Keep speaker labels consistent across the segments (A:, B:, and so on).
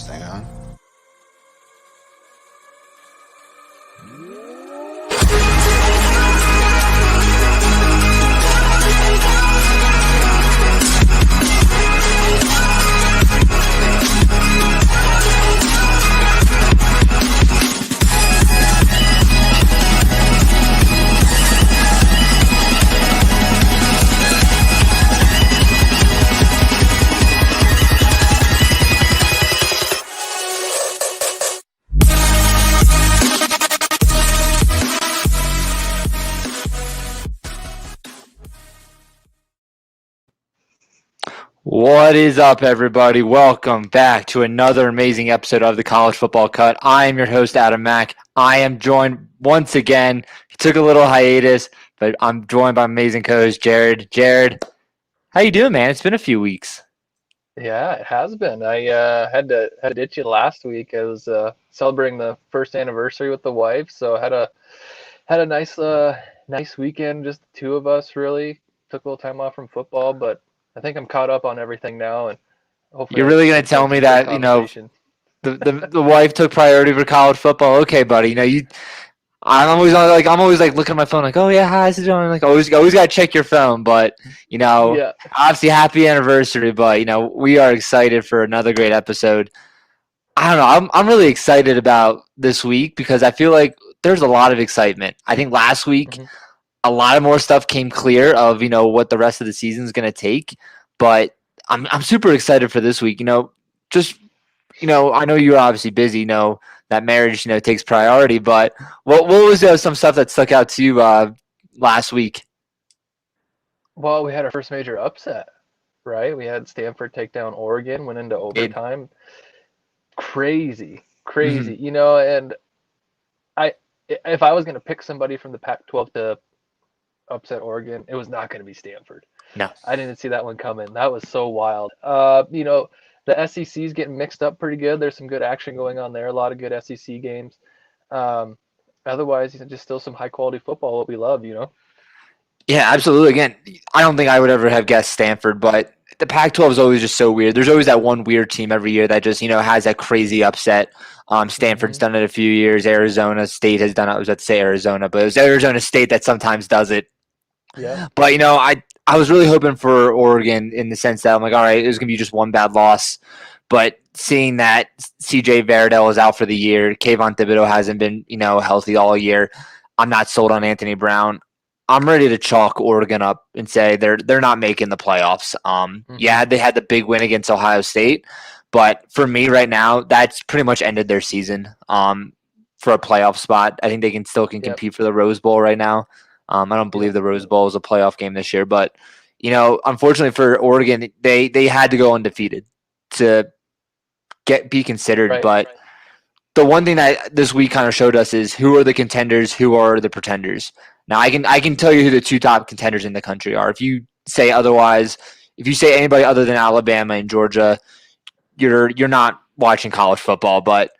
A: this thing on. What is up, everybody? Welcome back to another amazing episode of the College Football Cut. I am your host, Adam Mack. I am joined once again. He took a little hiatus, but I'm joined by amazing co-host Jerred. Jerred, how you doing, man? It's been a few weeks.
B: Yeah, it has been. I had to ditch you last week. I was celebrating the first anniversary with the wife, so had a nice weekend. Just the two of us, really. Took a little time off from football, but I think I'm caught up on everything now, and hopefully
A: You're really gonna tell me that the wife took priority for college football? Okay, buddy. I'm always looking at my phone like, oh yeah, how's it going? Like always gotta check your phone. But
B: Yeah.
A: obviously happy anniversary. But we are excited for another great episode. I don't know. I'm really excited about this week because I feel like there's a lot of excitement. I think last week a lot of more stuff came clear of what the rest of the season is gonna take. But I'm super excited for this week. I know you're obviously busy. That marriage, takes priority. But what was some stuff that stuck out to you last week?
B: Well, we had our first major upset, right? We had Stanford take down Oregon, went into overtime. Crazy. And if I was going to pick somebody from the Pac-12 to upset Oregon, it was not going to be Stanford.
A: No.
B: I didn't see that one coming. That was so wild. The SEC is getting mixed up pretty good. There's some good action going on there. A lot of good SEC games. Otherwise, just still some high quality football, what we love,
A: Yeah, absolutely. Again, I don't think I would ever have guessed Stanford, but the Pac-12 is always just so weird. There's always that one weird team every year that just, has that crazy upset. Stanford's done it a few years. Arizona State has done it. I was about to say Arizona, but it was Arizona State that sometimes does it.
B: Yeah.
A: But, I was really hoping for Oregon in the sense that I'm like, all right, it was going to be just one bad loss. But seeing that CJ Verdell is out for the year, Kayvon Thibodeau hasn't been, healthy all year. I'm not sold on Anthony Brown. I'm ready to chalk Oregon up and say they're not making the playoffs. Yeah, they had the big win against Ohio State, but for me right now, that's pretty much ended their season for a playoff spot. I think they can compete for the Rose Bowl right now. I don't believe the Rose Bowl is a playoff game this year, but unfortunately for Oregon, they had to go undefeated to be considered.
B: Right.
A: But the one thing that this week kind of showed us is who are the contenders, who are the pretenders. Now I can tell you who the two top contenders in the country are. If you say otherwise, if you say anybody other than Alabama and Georgia, you're not watching college football. But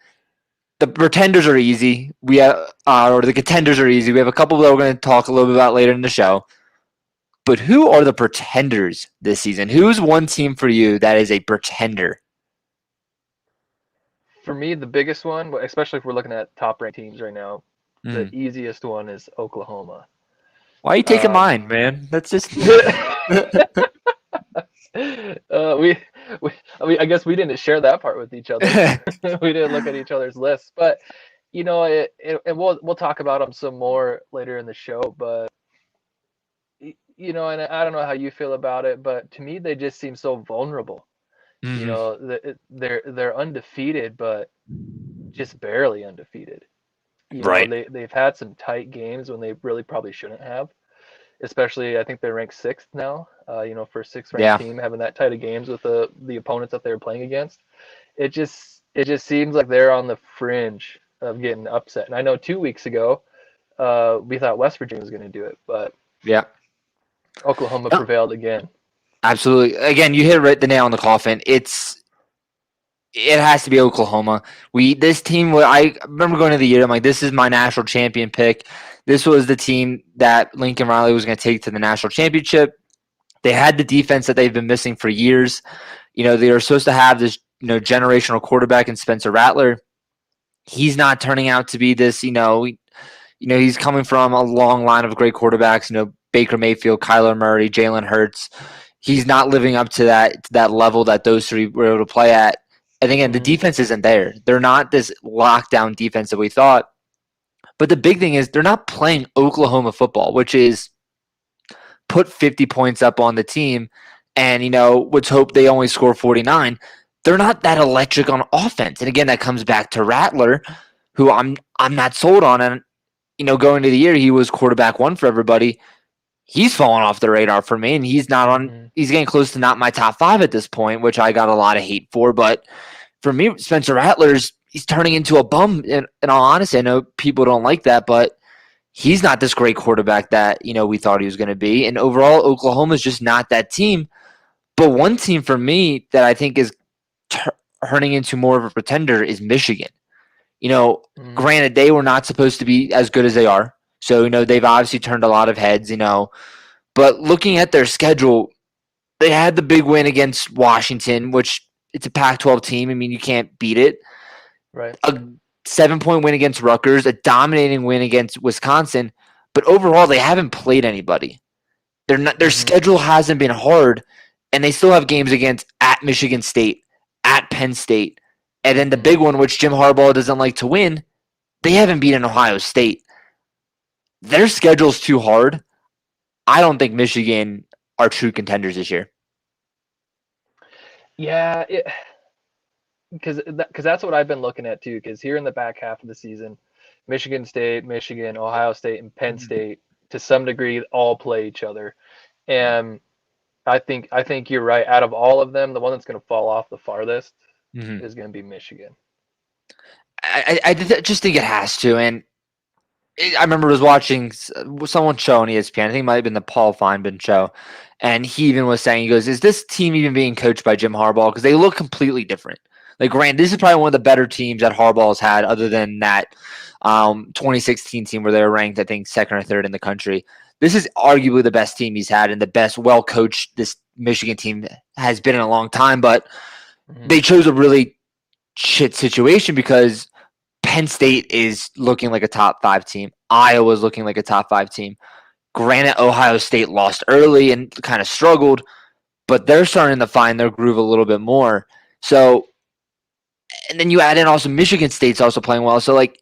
A: the pretenders are easy. The contenders are easy. We have a couple that we're going to talk a little bit about later in the show. But who are the pretenders this season? Who's one team for you that is a pretender?
B: For me, the biggest one, especially if we're looking at top-ranked teams right now, the easiest one is Oklahoma.
A: Why are you taking mine, man? That's just
B: I guess we didn't share that part with each other. We didn't look at each other's lists, but and we'll talk about them some more later in the show. But and I don't know how you feel about it, but to me, they just seem so vulnerable. They're undefeated, but just barely undefeated.
A: Right.
B: They've had some tight games when they really probably shouldn't have. Especially, I think they're ranked 6th now. For a 6th-ranked team, having that tight of games with the opponents that they're playing against, it just seems like they're on the fringe of getting upset. And I know 2 weeks ago, we thought West Virginia was going to do it, but Oklahoma prevailed again.
A: Absolutely. Again, you hit the nail on the coffin. It has to be Oklahoma. This team, I remember going into the year, I'm like, this is my national champion pick. This was the team that Lincoln Riley was going to take to the national championship. They had the defense that they've been missing for years. They were supposed to have this, generational quarterback in Spencer Rattler. He's not turning out to be this, he's coming from a long line of great quarterbacks, Baker Mayfield, Kyler Murray, Jalen Hurts. He's not living up to that level that those three were able to play at. And again, the defense isn't there. They're not this lockdown defense that we thought. But the big thing is they're not playing Oklahoma football, which is put 50 points up on the team and, let's hope they only score 49. They're not that electric on offense. And again, that comes back to Rattler, who I'm not sold on. And, going into the year, he was quarterback one for everybody. He's fallen off the radar for me, and he's not on. He's getting close to not my top 5 at this point, which I got a lot of hate for. But for me, Spencer Rattler's he's turning into a bum. In all honesty, I know people don't like that, but he's not this great quarterback that we thought he was going to be. And overall, Oklahoma's just not that team. But one team for me that I think is turning into more of a pretender is Michigan. Granted, they were not supposed to be as good as they are. So, they've obviously turned a lot of heads, But looking at their schedule, they had the big win against Washington, which it's a Pac-12 team. I mean, you can't beat it.
B: Right.
A: A 7-point win against Rutgers, a dominating win against Wisconsin. But overall, they haven't played anybody. Their schedule hasn't been hard, and they still have games at Michigan State, at Penn State. And then the big one, which Jim Harbaugh doesn't like to win, they haven't beaten Ohio State. Their schedule's too hard. I don't think Michigan are true contenders this year.
B: Yeah, because that's what I've been looking at too. Because here in the back half of the season, Michigan State, Michigan, Ohio State, and Penn State to some degree all play each other, and I think you're right. Out of all of them, the one that's going to fall off the farthest is going to be Michigan.
A: I just think it has to, and I remember was watching someone show on ESPN. I think it might have been the Paul Feinman show, and he even was saying, he goes, "Is this team even being coached by Jim Harbaugh? Because they look completely different." Like, Grant, this is probably one of the better teams that Harbaugh's had, other than that 2016 team where they were ranked, I think, second or third in the country. This is arguably the best team he's had and the best well-coached this Michigan team has been in a long time. But they chose a really shit situation because Penn State is looking like a top 5 team. Iowa's looking like a top 5 team. Granted, Ohio State lost early and kind of struggled, but they're starting to find their groove a little bit more. So, and then you add in also Michigan State's also playing well. So, like,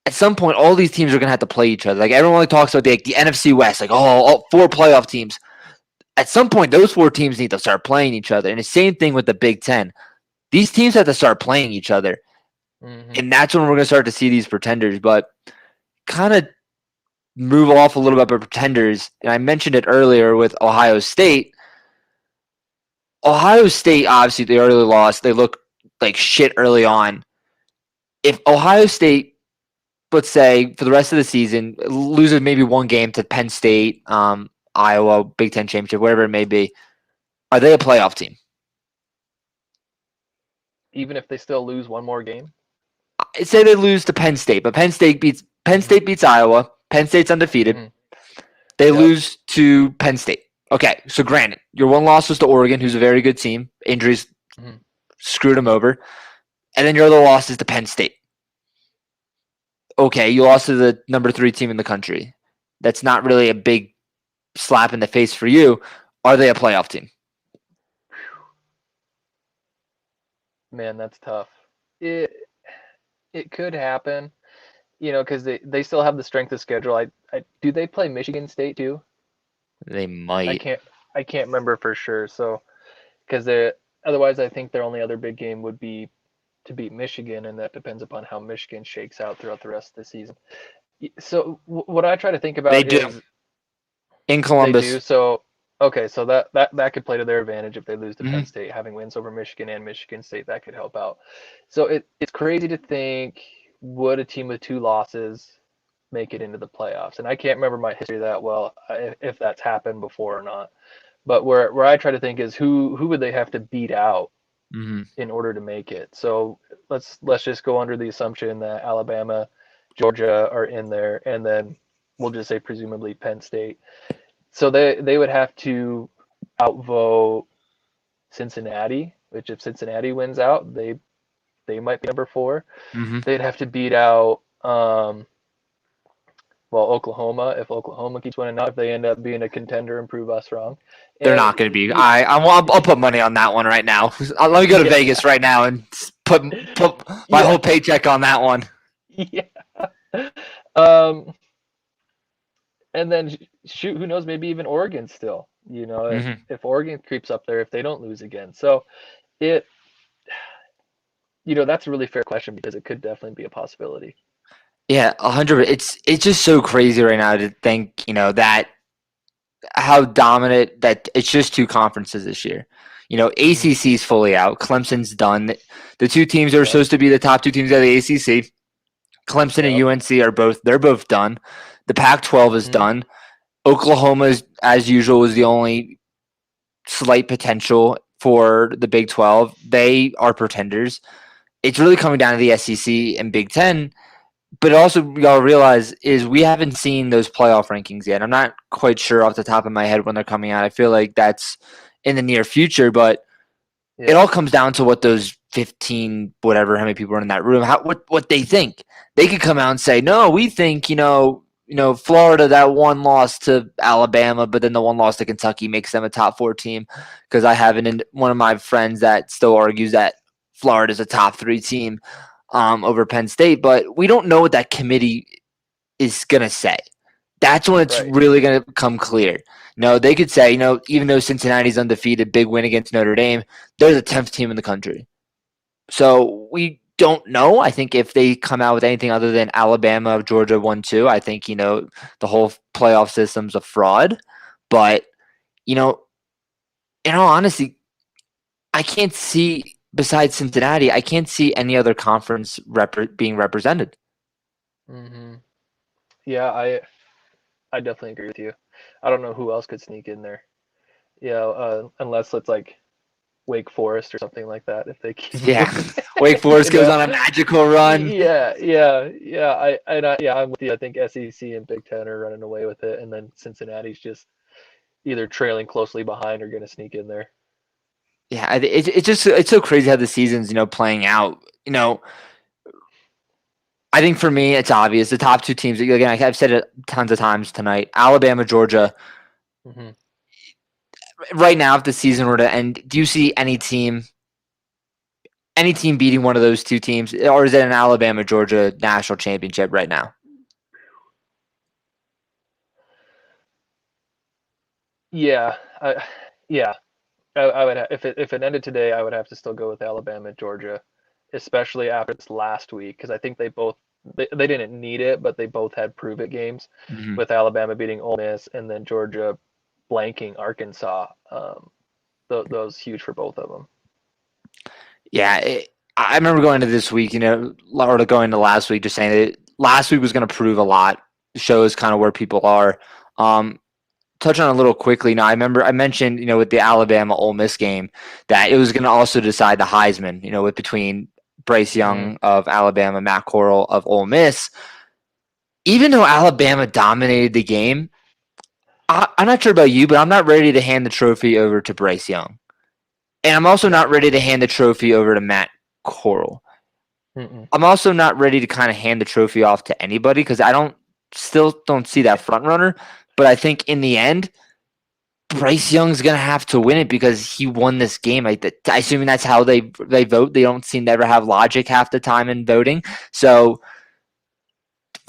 A: at some point, all these teams are going to have to play each other. Like, everyone talks about the NFC West, like, all 4 playoff teams. At some point, those 4 teams need to start playing each other. And the same thing with the Big Ten. These teams have to start playing each other. And that's when we're going to start to see these pretenders. But kind of move off a little bit about pretenders. And I mentioned it earlier with Ohio State. Ohio State, obviously, they already lost. They look like shit early on. If Ohio State, let's say, for the rest of the season, loses maybe one game to Penn State, Iowa, Big Ten Championship, whatever it may be, are they a playoff team?
B: Even if they still lose one more game?
A: I'd say they lose to Penn State, but Penn State beats Iowa. Penn State's undefeated. They lose to Penn State. Okay, so granted, your one loss was to Oregon, who's a very good team. Injuries screwed them over. And then your other loss is to Penn State. Okay, you lost to the number 3 team in the country. That's not really a big slap in the face for you. Are they a playoff team?
B: Man, that's tough. It could happen, because they still have the strength of schedule. Do they play Michigan State too?
A: They might.
B: I can't remember for sure. So, because otherwise, I think their only other big game would be to beat Michigan, and that depends upon how Michigan shakes out throughout the rest of the season. So, what I try to think about is
A: in Columbus.
B: They do. So, okay, so that could play to their advantage if they lose to Penn State, having wins over Michigan and Michigan State, that could help out. So it's crazy to think, would a team with 2 losses make it into the playoffs? And I can't remember my history that well, if that's happened before or not. But where I try to think is who would they have to beat out in order to make it? So let's just go under the assumption that Alabama, Georgia are in there, and then we'll just say presumably Penn State. So they would have to outvote Cincinnati which if Cincinnati wins out, they might be number 4.
A: Mm-hmm.
B: They'd have to beat out Oklahoma, if Oklahoma keeps winning out, if they end up being a contender and prove us wrong.
A: They're
B: And
A: not going to be. I'll put money on that one right now. Let me go to
B: yeah,
A: Vegas right now and put my
B: yeah,
A: whole paycheck on that one.
B: yeah. Um, and then shoot, who knows? Maybe even Oregon still.
A: Mm-hmm.
B: If Oregon creeps up there, if they don't lose again. So it, that's a really fair question because it could definitely be a possibility.
A: Yeah, 100. It's just so crazy right now to think, that how dominant that it's just 2 conferences this year.
B: Mm-hmm.
A: ACC is fully out. Clemson's done. The 2 teams that are
B: Yep.
A: supposed to be the top 2 teams of the ACC, Clemson and
B: Yep.
A: UNC they're both done. The Pac-12 is
B: Mm-hmm.
A: done. Oklahoma is, as usual, is the only slight potential for the Big 12. They are pretenders. It's really coming down to the SEC and Big 10. But also, we gotta realize is we haven't seen those playoff rankings yet. I'm not quite sure off the top of my head when they're coming out. I feel like that's in the near future, but it
B: Yeah.
A: all comes down to what those 15, whatever, how many people are in that room, what they think. They could come out and say, no, we think, Florida, that one loss to Alabama, but then the one loss to Kentucky makes them a top 4 team. Because I have one of my friends that still argues that Florida's a top 3 team over Penn State, but we don't know what that committee is going to say. That's when it's
B: Right.
A: really going to become clear. No, they could say, even though Cincinnati's undefeated, big win against Notre Dame, they're the 10th team in the country. So we don't know. I think if they come out with anything other than Alabama, Georgia 1-2, I think, the whole playoff system's a fraud. But, in all honesty, I can't see, besides Cincinnati, I can't see any other conference being represented.
B: Mm-hmm. Yeah, I definitely agree with you. I don't know who else could sneak in there. Yeah, unless it's like Wake Forest or something like that. If they keep
A: Yeah.
B: winning,
A: Wake Forest
B: you
A: goes
B: know.
A: on a magical run.
B: Yeah. I'm with you. I think SEC and Big Ten are running away with it, and then Cincinnati's just either trailing closely behind or going to sneak in there.
A: Yeah, it's so crazy how the season's playing out. I think for me it's obvious the top 2 teams. Again, I've said it tons of times tonight. Alabama, Georgia.
B: Hmm.
A: Right now, if the season were to end, do you see any team beating one of those 2 teams, or is it an Alabama Georgia national championship right now?
B: Yeah, yeah. I would if it ended today, I would have to still go with Alabama, Georgia, especially after this last week because I think they didn't need it, but they both had prove it games,
A: Mm-hmm.
B: with Alabama beating Ole Miss and then Georgia blanking Arkansas. That was huge for both of them.
A: Yeah, I remember going to this week, or going to last week, just saying that last week was going to prove a lot. Shows kind of where people are. Touch on a little quickly. Now, I remember I mentioned, with the Alabama Ole Miss game, that it was going to also decide the Heisman. With between Bryce
B: Hmm.
A: Young of Alabama, Matt Corral of Ole Miss. Even though Alabama dominated the game, I'm not sure about you, but I'm not ready to hand the trophy over to Bryce Young. And I'm also
B: No.
A: not ready to hand the trophy over to Matt Corral.
B: Mm-mm.
A: I'm also not ready to kind of hand the trophy off to anybody because still don't see that front runner. But I think in the end, Bryce Young's gonna have to win it because he won this game. I assuming that's how they vote. They don't seem to ever have logic half the time in voting. So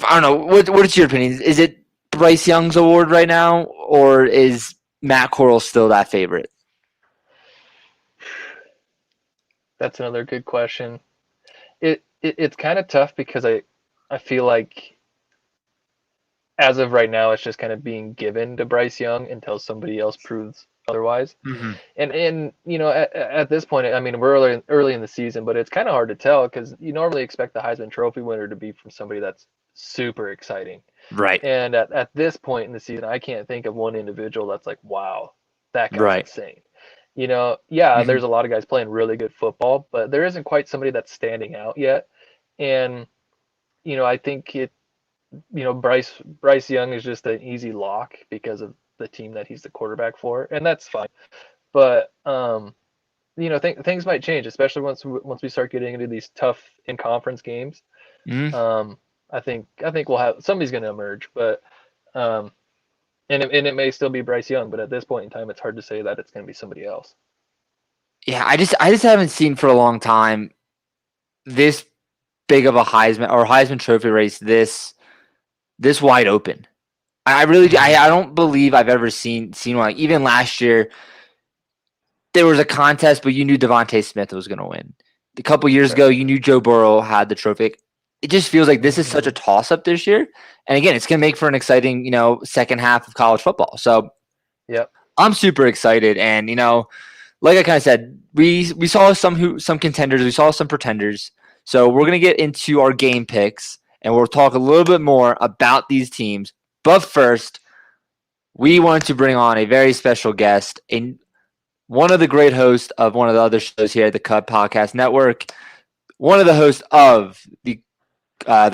A: I don't know. What's your opinion? Is it Bryce Young's award right now, or is Matt Corral still that favorite?
B: That's another good question. It's kind of tough because I feel like as of right now it's just kind of being given to Bryce Young until somebody else proves otherwise.
A: Mm-hmm.
B: And at this point, I mean, we're early in the season, but it's kind of hard to tell because you normally expect the Heisman Trophy winner to be from somebody that's super exciting.
A: Right.
B: And at this point in the season, I can't think of one individual that's like, wow, that guy's
A: Right.
B: insane. Yeah,
A: Mm-hmm.
B: there's a lot of guys playing really good football, but there isn't quite somebody that's standing out yet. And I think Bryce Young is just an easy lock because of the team that he's the quarterback for, and that's fine. But things might change, especially once we start getting into these tough in conference games.
A: Mm-hmm.
B: I think we'll have somebody's going to emerge, but and it may still be Bryce Young, but at this point in time, it's hard to say that it's going to be somebody else.
A: Yeah, I just haven't seen for a long time this big of a Heisman Trophy race this wide open. I really I don't believe I've ever seen one. Even last year, there was a contest, but you knew Devontae Smith was going to win. A couple years ago, you knew Joe Burrow had the trophy. It just feels like this is such a toss-up this year. And again, it's going to make for an exciting, second half of college football. So
B: yep.
A: I'm super excited. And, like I kind of said, we saw some contenders, we saw some pretenders. So we're going to get into our game picks, and we'll talk a little bit more about these teams. But first, we wanted to bring on a very special guest, one of the great hosts of one of the other shows here at the Cut Podcast Network, one of the hosts of the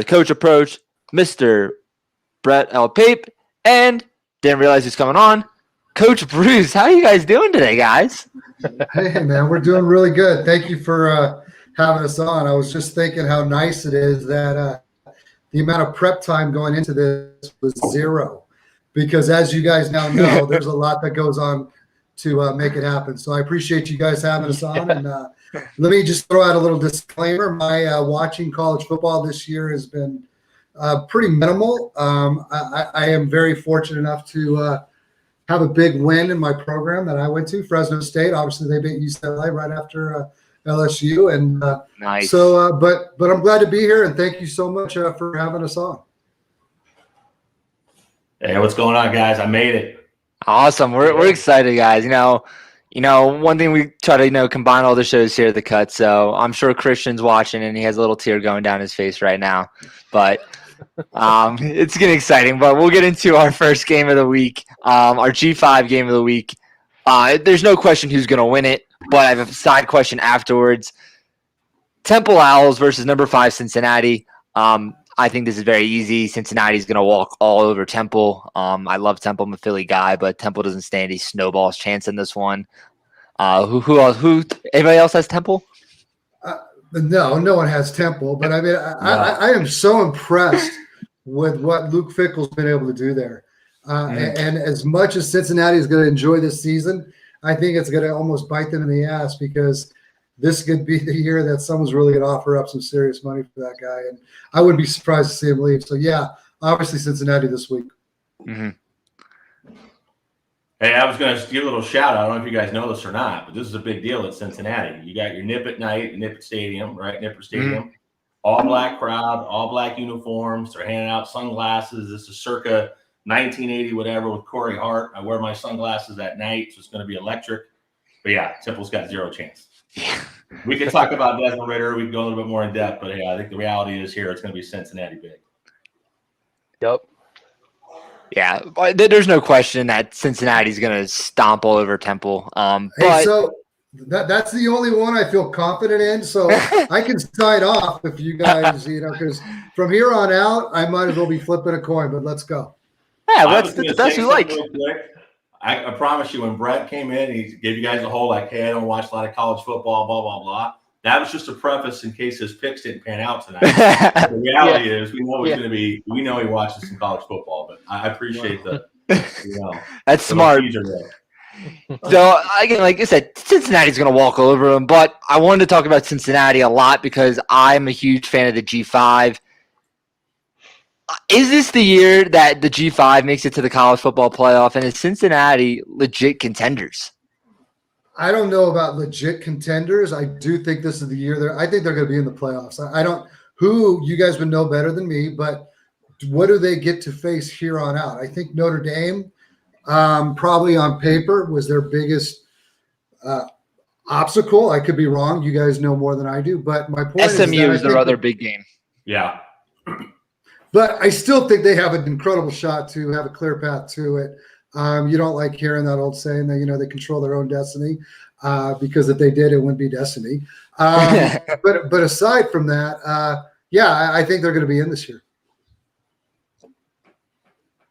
A: Coach Approach, Mr. Brett L. Pape, and didn't realize he's coming on, Coach Bruce. How are you guys doing today, guys?
C: Hey, man, we're doing really good. Thank you for having us on. I was just thinking how nice it is that the amount of prep time going into this was 0, because as you guys now know, there's a lot that goes on to make it happen. So I appreciate you guys having us on. And let me just throw out a little disclaimer. My watching college football this year has been pretty minimal. I am very fortunate enough to have a big win in my program that I went to, Fresno State. Obviously, they beat UCLA right after LSU. And
A: nice.
C: So, but I'm glad to be here, and thank you so much for having us on.
D: Hey, what's going on, guys? I made it.
A: Awesome. We're excited, guys. One thing we try to combine all the shows here at the Cut. So I'm sure Christian's watching and he has a little tear going down his face right now. But it's getting exciting. But we'll get into our first game of the week, our G5 game of the week. There's no question who's going to win it, but I have a side question afterwards. Temple Owls versus number 5 Cincinnati. I think this is very easy. Cincinnati's going to walk all over Temple. I love Temple. I'm a Philly guy, but Temple doesn't stand a snowball's chance in this one. Who else? Anybody else has Temple?
C: No one has Temple. But I mean, I am so impressed with what Luke Fickell's been able to do there. And as much as Cincinnati is going to enjoy this season, I think it's going to almost bite them in the ass, because this could be the year that someone's really going to offer up some serious money for that guy. And I wouldn't be surprised to see him leave. So, yeah, obviously Cincinnati this week.
A: Mm-hmm.
D: Hey, I was going to give a little shout out. I don't know if you guys know this or not, but this is a big deal at Cincinnati. You got your Nippert night, Nippert Stadium, right? Nippert Stadium. Mm-hmm. All black crowd, all black uniforms. They're handing out sunglasses. This is circa 1980, whatever, with Corey Hart. I wear my sunglasses at night, so it's going to be electric. But, yeah, Temple's got 0 chance. We could talk about Desmond Ridder. We could go a little bit more in depth, but yeah, I think the reality is here it's going to be Cincinnati big.
B: Yep.
A: Yeah, there's no question that Cincinnati's going to stomp all over Temple.
C: Hey, so that's the only one I feel confident in. So I can sign off if you guys, because from here on out, I might as well be flipping a coin. But let's go.
A: Yeah, that's the best you like.
D: I promise you, when Brett came in, he gave you guys a whole hey, I don't watch a lot of college football, blah, blah, blah. That was just a preface in case his picks didn't pan out tonight. The reality is we know he's going to be – we know he watches some college football, but I appreciate
A: that's smart. So, again, like I said, Cincinnati's going to walk all over him, but I wanted to talk about Cincinnati a lot because I'm a huge fan of the G5. Is this the year that the G5 makes it to the college football playoff, and is Cincinnati legit contenders?
C: I don't know about legit contenders. I do think this is the year. I think they're going to be in the playoffs. I don't – who you guys would know better than me, but what do they get to face here on out? I think Notre Dame, probably on paper, was their biggest obstacle. I could be wrong. You guys know more than I do. But my point
A: SMU is their other big game.
D: Yeah.
C: But I still think they have an incredible shot to have a clear path to it. You don't like hearing that old saying that, they control their own destiny, because if they did, it wouldn't be destiny. But aside from that, I think they're going to be in this year.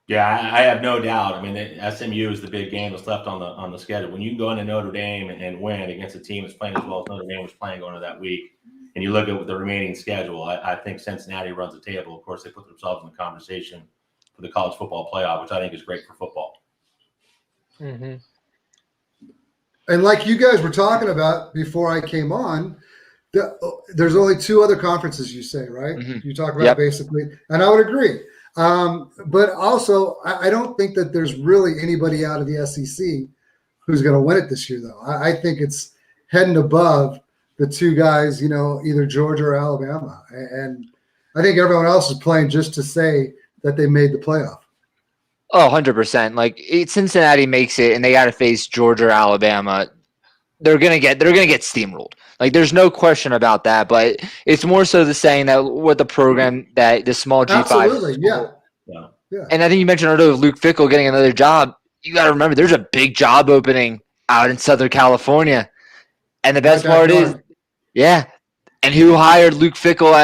D: Yeah, I have no doubt. I mean, SMU is the big game that's left on the schedule. When you can go into Notre Dame and win against a team that's playing as well as Notre Dame was playing going into that week, and you look at the remaining schedule, I think Cincinnati runs the table. Of course, they put themselves in the conversation for the college football playoff, which I think is great for football.
B: Mm-hmm.
C: And like you guys were talking about before I came on, there's only 2 other conferences, you say, right?
A: Mm-hmm.
C: You talk about basically, and I would agree. But also, I don't think that there's really anybody out of the SEC who's going to win it this year, though. I think it's heading above the 2 guys, either Georgia or Alabama. And I think everyone else is playing just to say that they made the playoff.
A: Oh, 100%. Like Cincinnati makes it and they got to face Georgia or Alabama. They're going to get steamrolled. Like there's no question about that, but it's more so the saying that with the program that the small G5.
C: Absolutely. Yeah.
A: And I think you mentioned earlier Luke Fickell getting another job. You got to remember there's a big job opening out in Southern California. And the best part is, and who hired Luke Fickell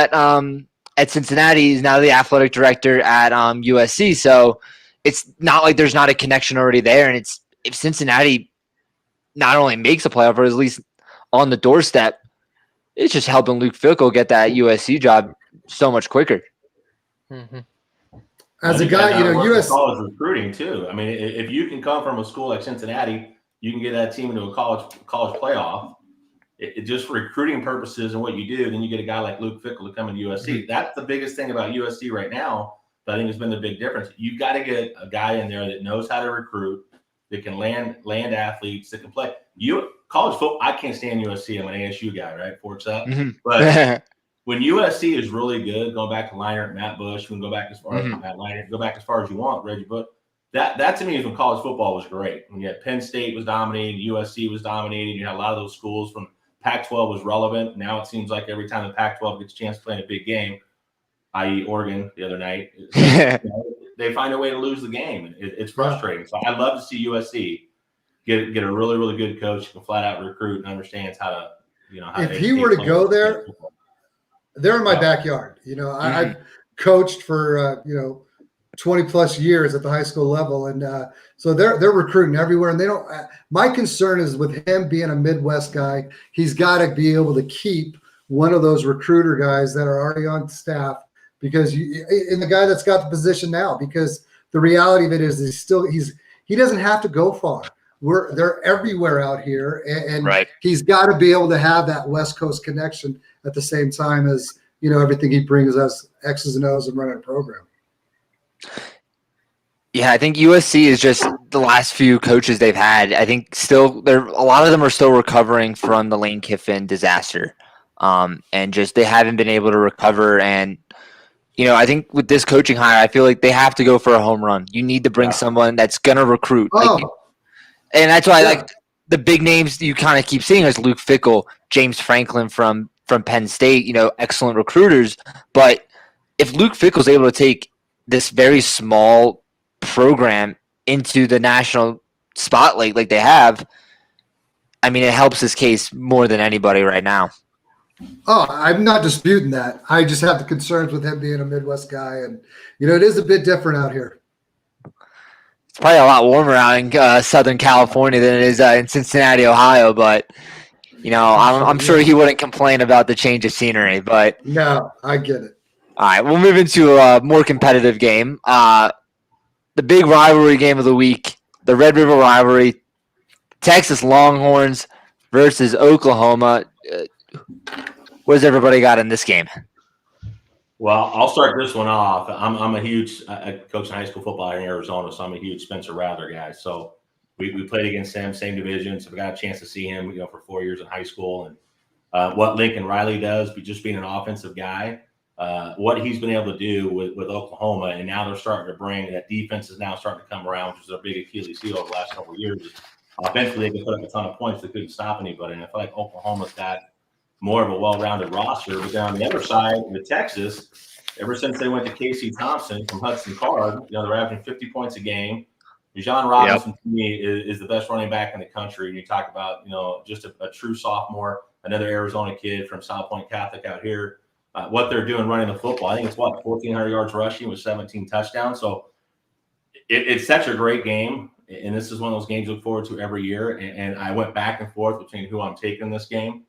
A: at Cincinnati is now the athletic director at USC. So it's not like there's not a connection already there. And if Cincinnati not only makes a playoff, or at least on the doorstep, it's just helping Luke Fickell get that USC job so much quicker.
B: Mm-hmm.
C: As a guy, USC
D: college recruiting too. I mean, if you can come from a school like Cincinnati, you can get that team into a college playoff. It just for recruiting purposes and what you do, then you get a guy like Luke Fickell to come into USC. That's the biggest thing about USC right now. That I think has been the big difference. You've got to get a guy in there that knows how to recruit, that can land athletes, that can play. College football, I can't stand USC. I'm an ASU guy, right? Forks up.
A: Mm-hmm.
D: But when USC is really good, going back to Leinart, Matt Bush, we can go back as far as Matt Leinart, go back as far as you want, Reggie Bush. That to me is when college football was great. When you had Penn State was dominating, USC was dominating, you had a lot of those schools from Pac-12 was relevant. Now it seems like every time the Pac-12 gets a chance to play in a big game, i.e. Oregon the other night, they find a way to lose the game. It's frustrating. So I'd love to see USC get a really, really good coach who can flat out recruit and understands how to, how
C: if
D: to
C: he were to go there, they're in my backyard. I've coached for 20 plus years at the high school level, and so they're recruiting everywhere. And they don't. My concern is with him being a Midwest guy, he's got to be able to keep one of those recruiter guys that are already on staff, because and the guy that's got the position now, because the reality of it is he doesn't have to go far. They're everywhere out here, and he's got to be able to have that West Coast connection at the same time as everything he brings us X's and O's and running a program.
A: Yeah, I think USC is just the last few coaches they've had. I think still a lot of them are still recovering from the Lane Kiffin disaster, and just they haven't been able to recover. And I think with this coaching hire, I feel like they have to go for a home run. You need to bring someone that's gonna recruit. And that's why like the big names you kind of keep seeing is Luke Fickell, James Franklin from Penn State, excellent recruiters. But if Luke Fickell's able to take this very small program into the national spotlight like they have, I mean, it helps his case more than anybody right now.
C: Oh, I'm not disputing that. I just have the concerns with him being a Midwest guy. And, it is a bit different out here.
A: It's probably a lot warmer out in Southern California than it is in Cincinnati, Ohio. But, I'm sure he wouldn't complain about the change of scenery. But
C: no, I get it.
A: All right, we'll move into a more competitive game. The big rivalry game of the week, the Red River rivalry, Texas Longhorns versus Oklahoma. What does everybody got in this game?
D: Well, I'll start this one off. I'm a huge I coach in high school football in Arizona, so I'm a huge Spencer Rather guy. So we played against him, same division. So we got a chance to see him, for 4 years in high school, and what Lincoln Riley does, just being an offensive guy. What he's been able to do with Oklahoma, and now they're starting to bring that defense is now starting to come around, which is their big Achilles heel over the last couple of years. Offensively, they can put up a ton of points. They couldn't stop anybody, and I feel like Oklahoma's got more of a well-rounded roster. But then on the other side, with Texas, ever since they went to Casey Thompson from Hudson Card, they're averaging 50 points a game. Bijan Robinson, to me, is the best running back in the country. And you talk about, just a true sophomore, another Arizona kid from South Point Catholic out here. What they're doing running the football, I think it's 1,400 yards rushing with 17 touchdowns. So it's such a great game, and this is one of those games I look forward to every year. And I went back and forth between who I'm taking this game.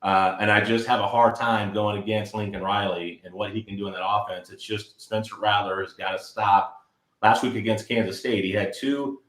D: And I just have a hard time going against Lincoln Riley and what he can do in that offense. It's just Spencer Rattler has got to stop. Last week against Kansas State, he had two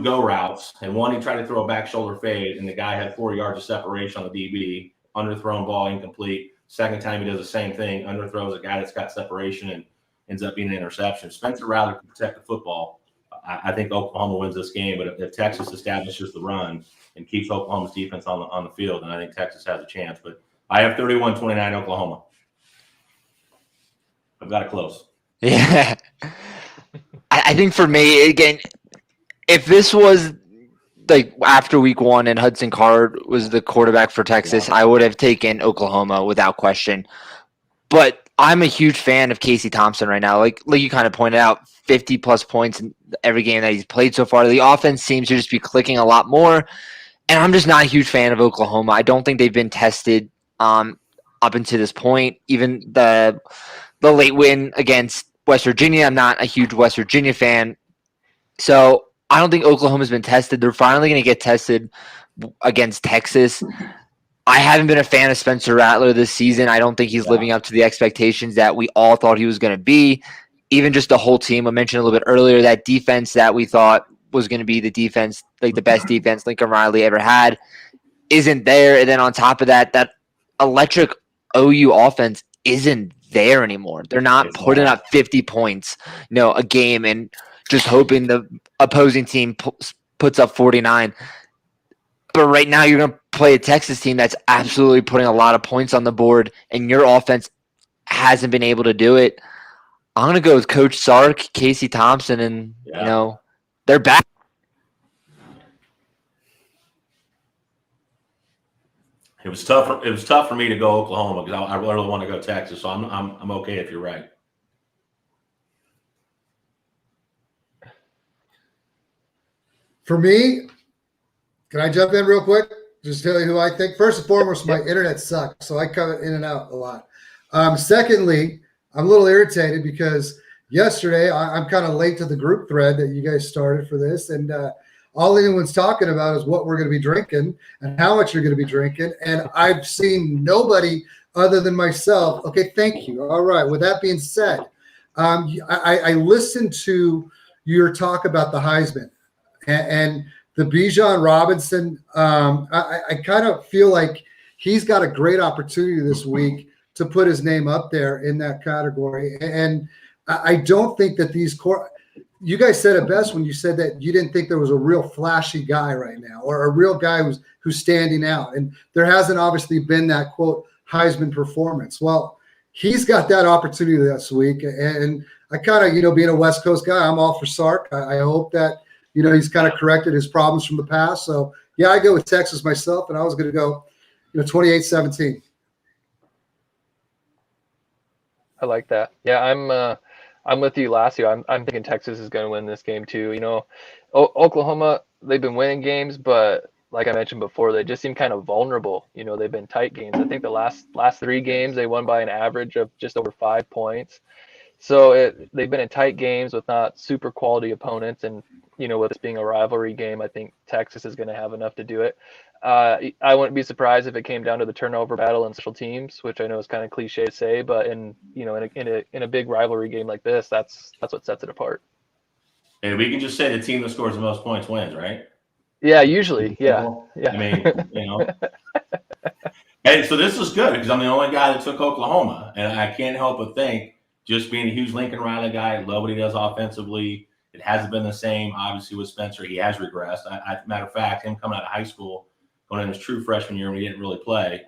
D: go routes, and one he tried to throw a back shoulder fade, and the guy had 4 yards of separation on the DB, underthrown ball, incomplete. Second time he does the same thing, underthrows a guy that's got separation and ends up being an interception. Spencer Rattler can protect the football. I think Oklahoma wins this game, but if Texas establishes the run and keeps Oklahoma's defense on the field, then I think Texas has a chance. But I have 31-29 Oklahoma. I've got it close.
A: Yeah. I think for me, again, if this was like after week 1 and Hudson Card was the quarterback for Texas, I would have taken Oklahoma without question. But I'm a huge fan of Casey Thompson right now. Like you kind of pointed out, 50-plus points in every game that he's played so far. The offense seems to just be clicking a lot more. And I'm just not a huge fan of Oklahoma. I don't think they've been tested up until this point. Even the late win against West Virginia, I'm not a huge West Virginia fan. So I don't think Oklahoma's been tested. They're finally going to get tested against Texas. I haven't been a fan of Spencer Rattler this season. I don't think he's living up to the expectations that we all thought he was going to be. Even just the whole team. I mentioned a little bit earlier that defense that we thought was going to be the defense, like the best defense Lincoln Riley ever had, isn't there. And then on top of that, that electric OU offense isn't there anymore. They're not putting up 50 points, a game and just hoping the opposing team puts up 49. But right now you're going to play a Texas team that's absolutely putting a lot of points on the board, and your offense hasn't been able to do it. I'm going to go with Coach Sark, Casey Thompson, and, they're back.
D: It was tough for me to go Oklahoma because I really want to go Texas. So I'm okay if you're right.
C: For me, can I jump in real quick? Just tell you who I think. First and foremost, my internet sucks, so I cut in and out a lot. Secondly, I'm a little irritated because yesterday I'm kind of late to the group thread that you guys started for this, and all anyone's talking about is what we're going to be drinking and how much you're going to be drinking, and I've seen nobody other than myself. Okay, thank you. All right. With that being said, I listened to your talk about the Heisman and the Bijan Robinson. I kind of feel like he's got a great opportunity this week to put his name up there in that category. And I don't think that you guys said it best when you said that you didn't think there was a real flashy guy right now or a real guy who's standing out. And there hasn't obviously been that, quote, Heisman performance. Well, he's got that opportunity this week. And I kind of, being a West Coast guy, I'm all for Sark. I hope that, he's kind of corrected his problems from the past. So, yeah, I go with Texas myself, and I was going to go, 28-17.
B: I like that. Yeah, I'm with you, Lassio. I'm thinking Texas is going to win this game too. Oklahoma, they've been winning games, but like I mentioned before, they just seem kind of vulnerable. They've been tight games. I think the last 3 games they won by an average of just over 5 points. So they've been in tight games with not super quality opponents, and with this being a rivalry game, I think Texas is going to have enough to do it. I wouldn't be surprised if it came down to the turnover battle and special teams, which I know is kind of cliche to say, but in a big rivalry game like this, that's what sets it apart.
D: And we can just say the team that scores the most points wins, right?
B: Yeah, usually. Yeah.
D: I mean, Hey, so this is good because I'm the only guy that took Oklahoma, and I can't help but think, just being a huge Lincoln Riley guy, I love what he does offensively. It hasn't been the same, obviously, with Spencer. He has regressed. Matter of fact, him coming out of high school, going in his true freshman year when he didn't really play,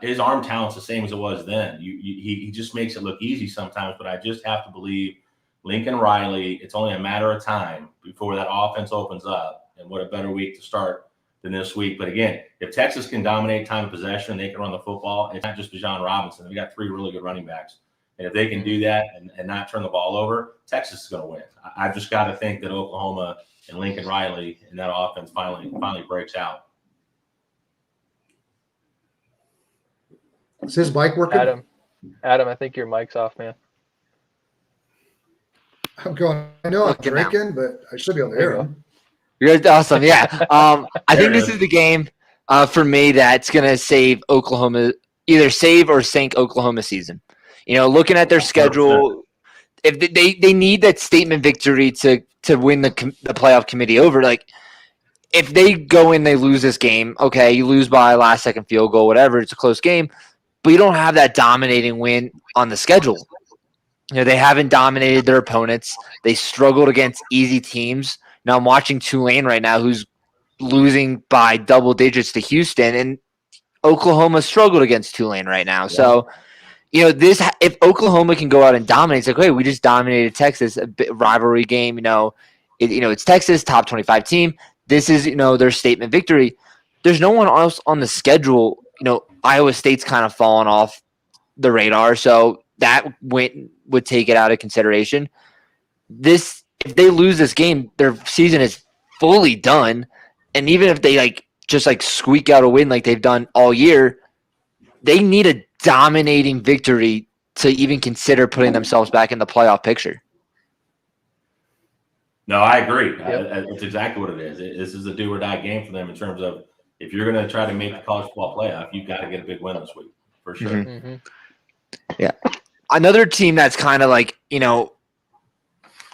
D: his arm talent's the same as it was then. He just makes it look easy sometimes, but I just have to believe Lincoln Riley, it's only a matter of time before that offense opens up, and what a better week to start than this week. But again, if Texas can dominate time of possession, they can run the football. It's not just Bijan Robinson. We got 3 really good running backs. And if they can do that and not turn the ball over, Texas is going to win. I've just got to think that Oklahoma and Lincoln Riley and that offense finally breaks out.
C: Is his mic working?
B: Adam, I think your mic's off, man.
C: I'm going. I know I'm
A: Looking now.
C: drinking, but I should be able to hear him.
A: You're awesome. Yeah. I
D: There
A: think
D: it
A: this
D: is.
A: is the game for me that's going to save Oklahoma, either save or sink Oklahoma season. Looking at their schedule, if they need that statement victory to win the playoff committee over, like if they go in, they lose this game. Okay, you lose by a last second field goal, whatever. It's a close game, but you don't have that dominating win on the schedule. They haven't dominated their opponents. They struggled against easy teams. Now I'm watching Tulane right now, who's losing by double digits to Houston, and Oklahoma struggled against Tulane right now. Yeah. So, this if Oklahoma can go out and dominate, it's like, hey, we just dominated Texas, a rivalry game. It's Texas, top 25 team. This is their statement victory. There's no one else on the schedule. Iowa State's kind of fallen off the radar, so that would take it out of consideration. If they lose this game, their season is fully done. And even if they just squeak out a win like they've done all year, they need a dominating victory to even consider putting themselves back in the playoff picture.
D: No, I agree.
B: Yep.
D: It's exactly what it is. This is a do or die game for them in terms of if you're going to try to make the college football playoff, you've got to get a big win this week for sure.
B: Mm-hmm.
A: Yeah. Another team that's kind of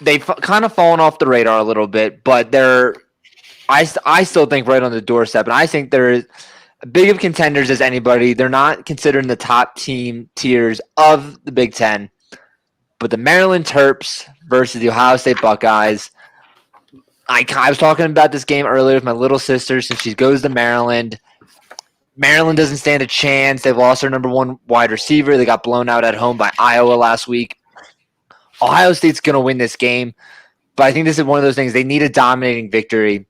A: they've kind of fallen off the radar a little bit, but I still think right on the doorstep, and I think they're big of contenders as anybody. They're not considered in the top team tiers of the Big Ten, but the Maryland Terps versus the Ohio State Buckeyes. I was talking about this game earlier with my little sister since she goes to Maryland. Maryland doesn't stand a chance. They've lost their number one wide receiver. They got blown out at home by Iowa last week. Ohio State's going to win this game, but I think this is one of those things. They need a dominating victory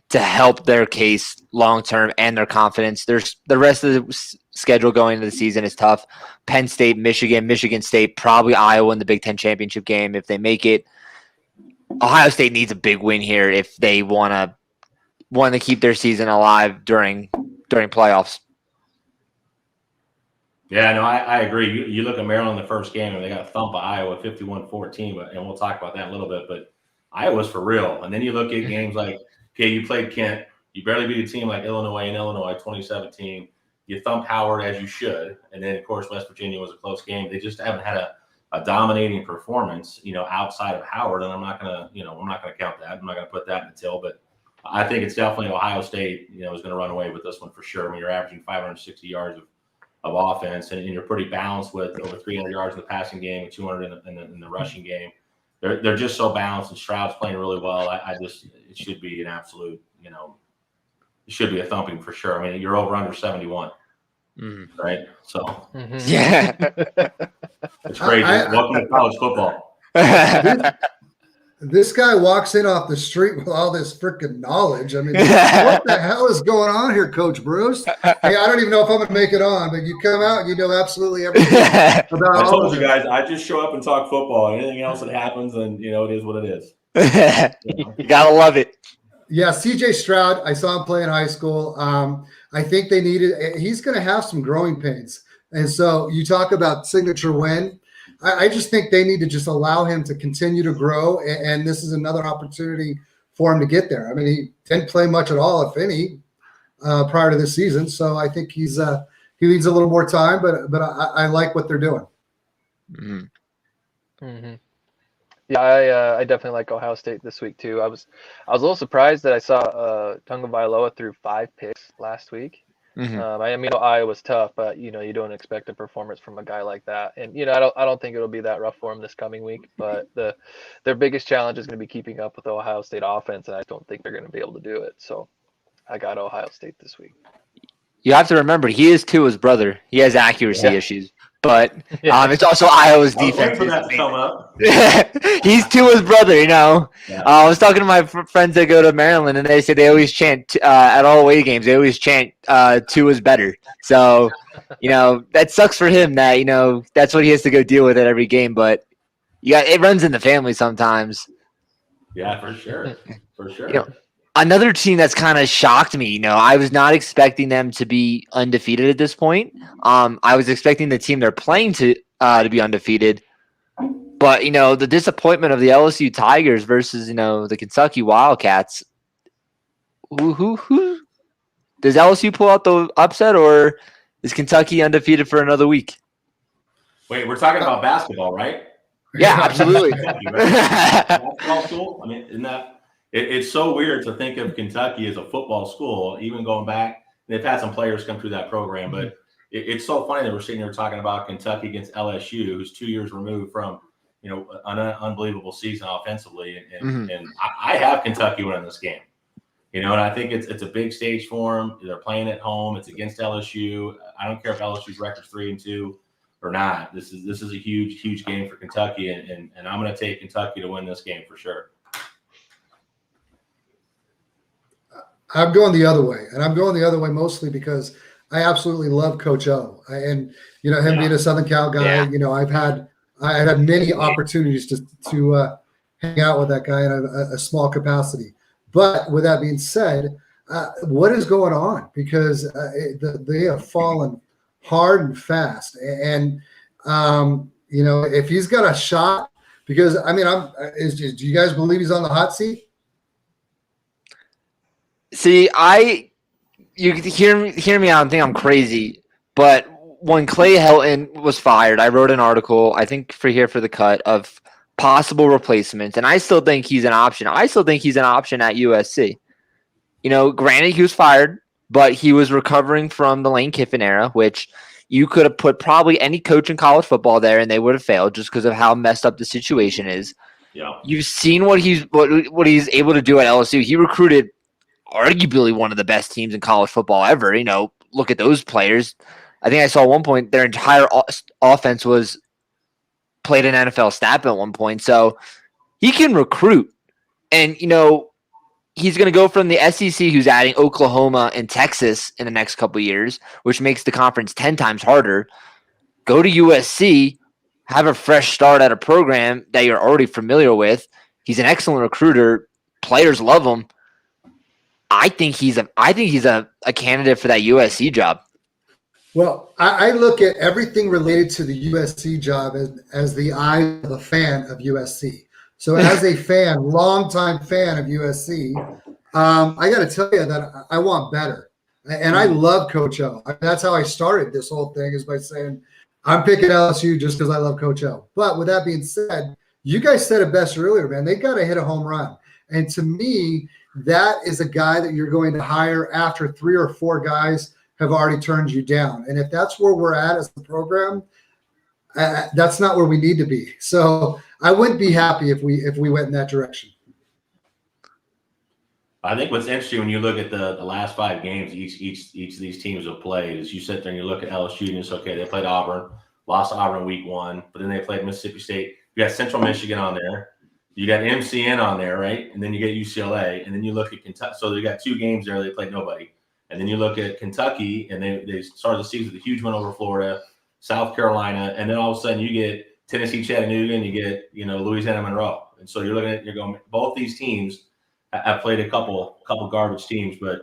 A: to help their case long-term and their confidence. The rest of the schedule going into the season is tough. Penn State, Michigan State, probably Iowa in the Big Ten championship game if they make it. Ohio State needs a big win here if they want to keep their season alive during playoffs.
D: Yeah, no, I agree. You look at Maryland the first game, and they got a thump by Iowa 51-14, and we'll talk about that in a little bit, but Iowa's for real. And then you look at games like, okay, you played Kent. You barely beat a team like Illinois 2017. You thumped Howard as you should. And then, of course, West Virginia was a close game. They just haven't had a dominating performance, outside of Howard. And I'm not going to count that. I'm not going to put that in the till. But I think it's definitely Ohio State, is going to run away with this one for sure. I mean, you're averaging 560 yards of offense, and you're pretty balanced with over 300 yards in the passing game, 200 in the rushing game. They're just so balanced, and Stroud's playing really well. It should be an absolute, it should be a thumping for sure. I mean, you're over under 71, right? So
A: yeah,
D: it's crazy. Welcome to college football.
C: This guy walks in off the street with all this freaking knowledge. I mean, what the hell is going on here, Coach Bruce? Hey, I don't even know if I'm going to make it on, but you come out and you know absolutely everything about
D: I told you guys, I just show up and talk football. Anything else that happens, and it is what it is.
A: You gotta love it.
C: Yeah, CJ Stroud, I saw him play in high school. I think he's going to have some growing pains. And so you talk about signature win. I just think they need to just allow him to continue to grow, and this is another opportunity for him to get there. I mean, he didn't play much at all, if any, prior to this season. So I think he needs a little more time, but I like what they're doing.
B: Mm-hmm. Yeah, I definitely like Ohio State this week too. I was a little surprised that I saw Tunga Vailoa threw 5 picks last week. I mean, Iowa's tough, but you don't expect a performance from a guy like that. And I don't think it'll be that rough for him this coming week. But their biggest challenge is going to be keeping up with the Ohio State offense, and I don't think they're going to be able to do it. So I got Ohio State this week.
A: You have to remember, he is Tua's brother. He has accuracy issues, but it's also Iowa's defense.
D: For that to come up.
A: He's Tua's brother, Yeah. I was talking to my friends that go to Maryland, and they said they always chant at all away games. They always chant Tua's better. So, that sucks for him that that's what he has to go deal with at every game. But it runs in the family sometimes.
D: Yeah, for sure, for sure.
A: Another team that's kind of shocked me, I was not expecting them to be undefeated at this point. I was expecting the team they're playing to be undefeated, But, the disappointment of the LSU Tigers versus, the Kentucky Wildcats, who does LSU pull out the upset, or is Kentucky undefeated for another week?
D: Wait, we're talking about basketball, right?
A: Yeah, absolutely.
D: Kentucky, right? Basketball school? I mean, isn't that it's so weird to think of Kentucky as a football school, even going back. They've had some players come through that program, but it's so funny that we're sitting here talking about Kentucky against LSU, who's 2 years removed from, an unbelievable season offensively. And I have Kentucky winning this game. And I think it's a big stage for them. They're playing at home. It's against LSU. I don't care if LSU's record's 3-2 or not. This is a huge game for Kentucky, and I'm going to take Kentucky to win this game for sure.
C: I'm going the other way, and I'm going the other way mostly because I absolutely love Coach O, and him being a Southern Cal guy. Yeah. I had many opportunities to hang out with that guy in a small capacity. But with that being said, what is going on? Because they have fallen hard and fast, and if he's got a shot, because do you guys believe he's on the hot seat?
A: See, you hear me out and think I'm crazy, but when Clay Helton was fired, I wrote an article, I think for the Cut, of possible replacements, and I still think he's an option. I still think he's an option at USC. Granted, he was fired, but he was recovering from the Lane Kiffin era, which you could have put probably any coach in college football there, and they would have failed just because of how messed up the situation is. Yeah, you've seen what he's able to do at LSU. He recruited arguably one of the best teams in college football ever. Look at those players. I think I saw at one point their entire offense was played an NFL snap at one point. So he can recruit. And, he's going to go from the SEC, who's adding Oklahoma and Texas in the next couple of years, which makes the conference 10 times harder. Go to USC, have a fresh start at a program that you're already familiar with. He's an excellent recruiter. Players love him. I think he's a candidate for that USC job.
C: Well, I look at everything related to the USC job as the eye of a fan of USC. So as a fan, longtime fan of USC, I got to tell you that I want better. And I love Coach O. That's how I started this whole thing, is by saying I'm picking LSU just because I love Coach O. But with that being said, you guys said it best earlier, man. They got to hit a home run. And to me, that is a guy that you're going to hire after 3 or 4 guys have already turned you down. And if that's where we're at as the program, that's not where we need to be. So I wouldn't be happy if we went in that direction.
D: I think what's interesting when you look at the last 5 games each of these teams have played is you sit there and you look at LSU and it's okay. They played Auburn, lost to Auburn week 1, but then they played Mississippi State. You got Central Michigan on there. You got MCN on there, right? And then you get UCLA, and then you look at Kentucky. So they got 2 games there. They played nobody. And then you look at Kentucky, and they started the season with a huge win over Florida, South Carolina, and then all of a sudden you get Tennessee, Chattanooga, and you get Louisiana Monroe. And so you're going. Both these teams have played a couple garbage teams, but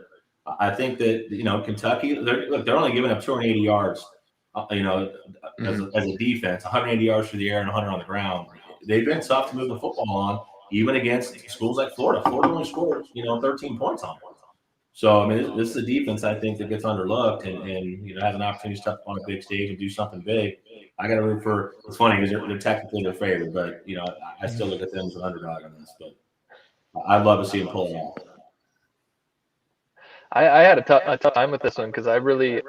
D: I think that Kentucky, they're only giving up 280 yards, as a defense, 180 yards through the air and 100 on the ground. They've been tough to move the football on, even against schools like Florida. Florida only scored 13 points on them. So, this is a defense, I think, that gets underlooked and has an opportunity to step on a big stage and do something big. I got to root for – it's funny because they're technically their favorite, but, I still look at them as an underdog on this. But I'd love to see them pull it off.
B: I had a tough time with this one because I really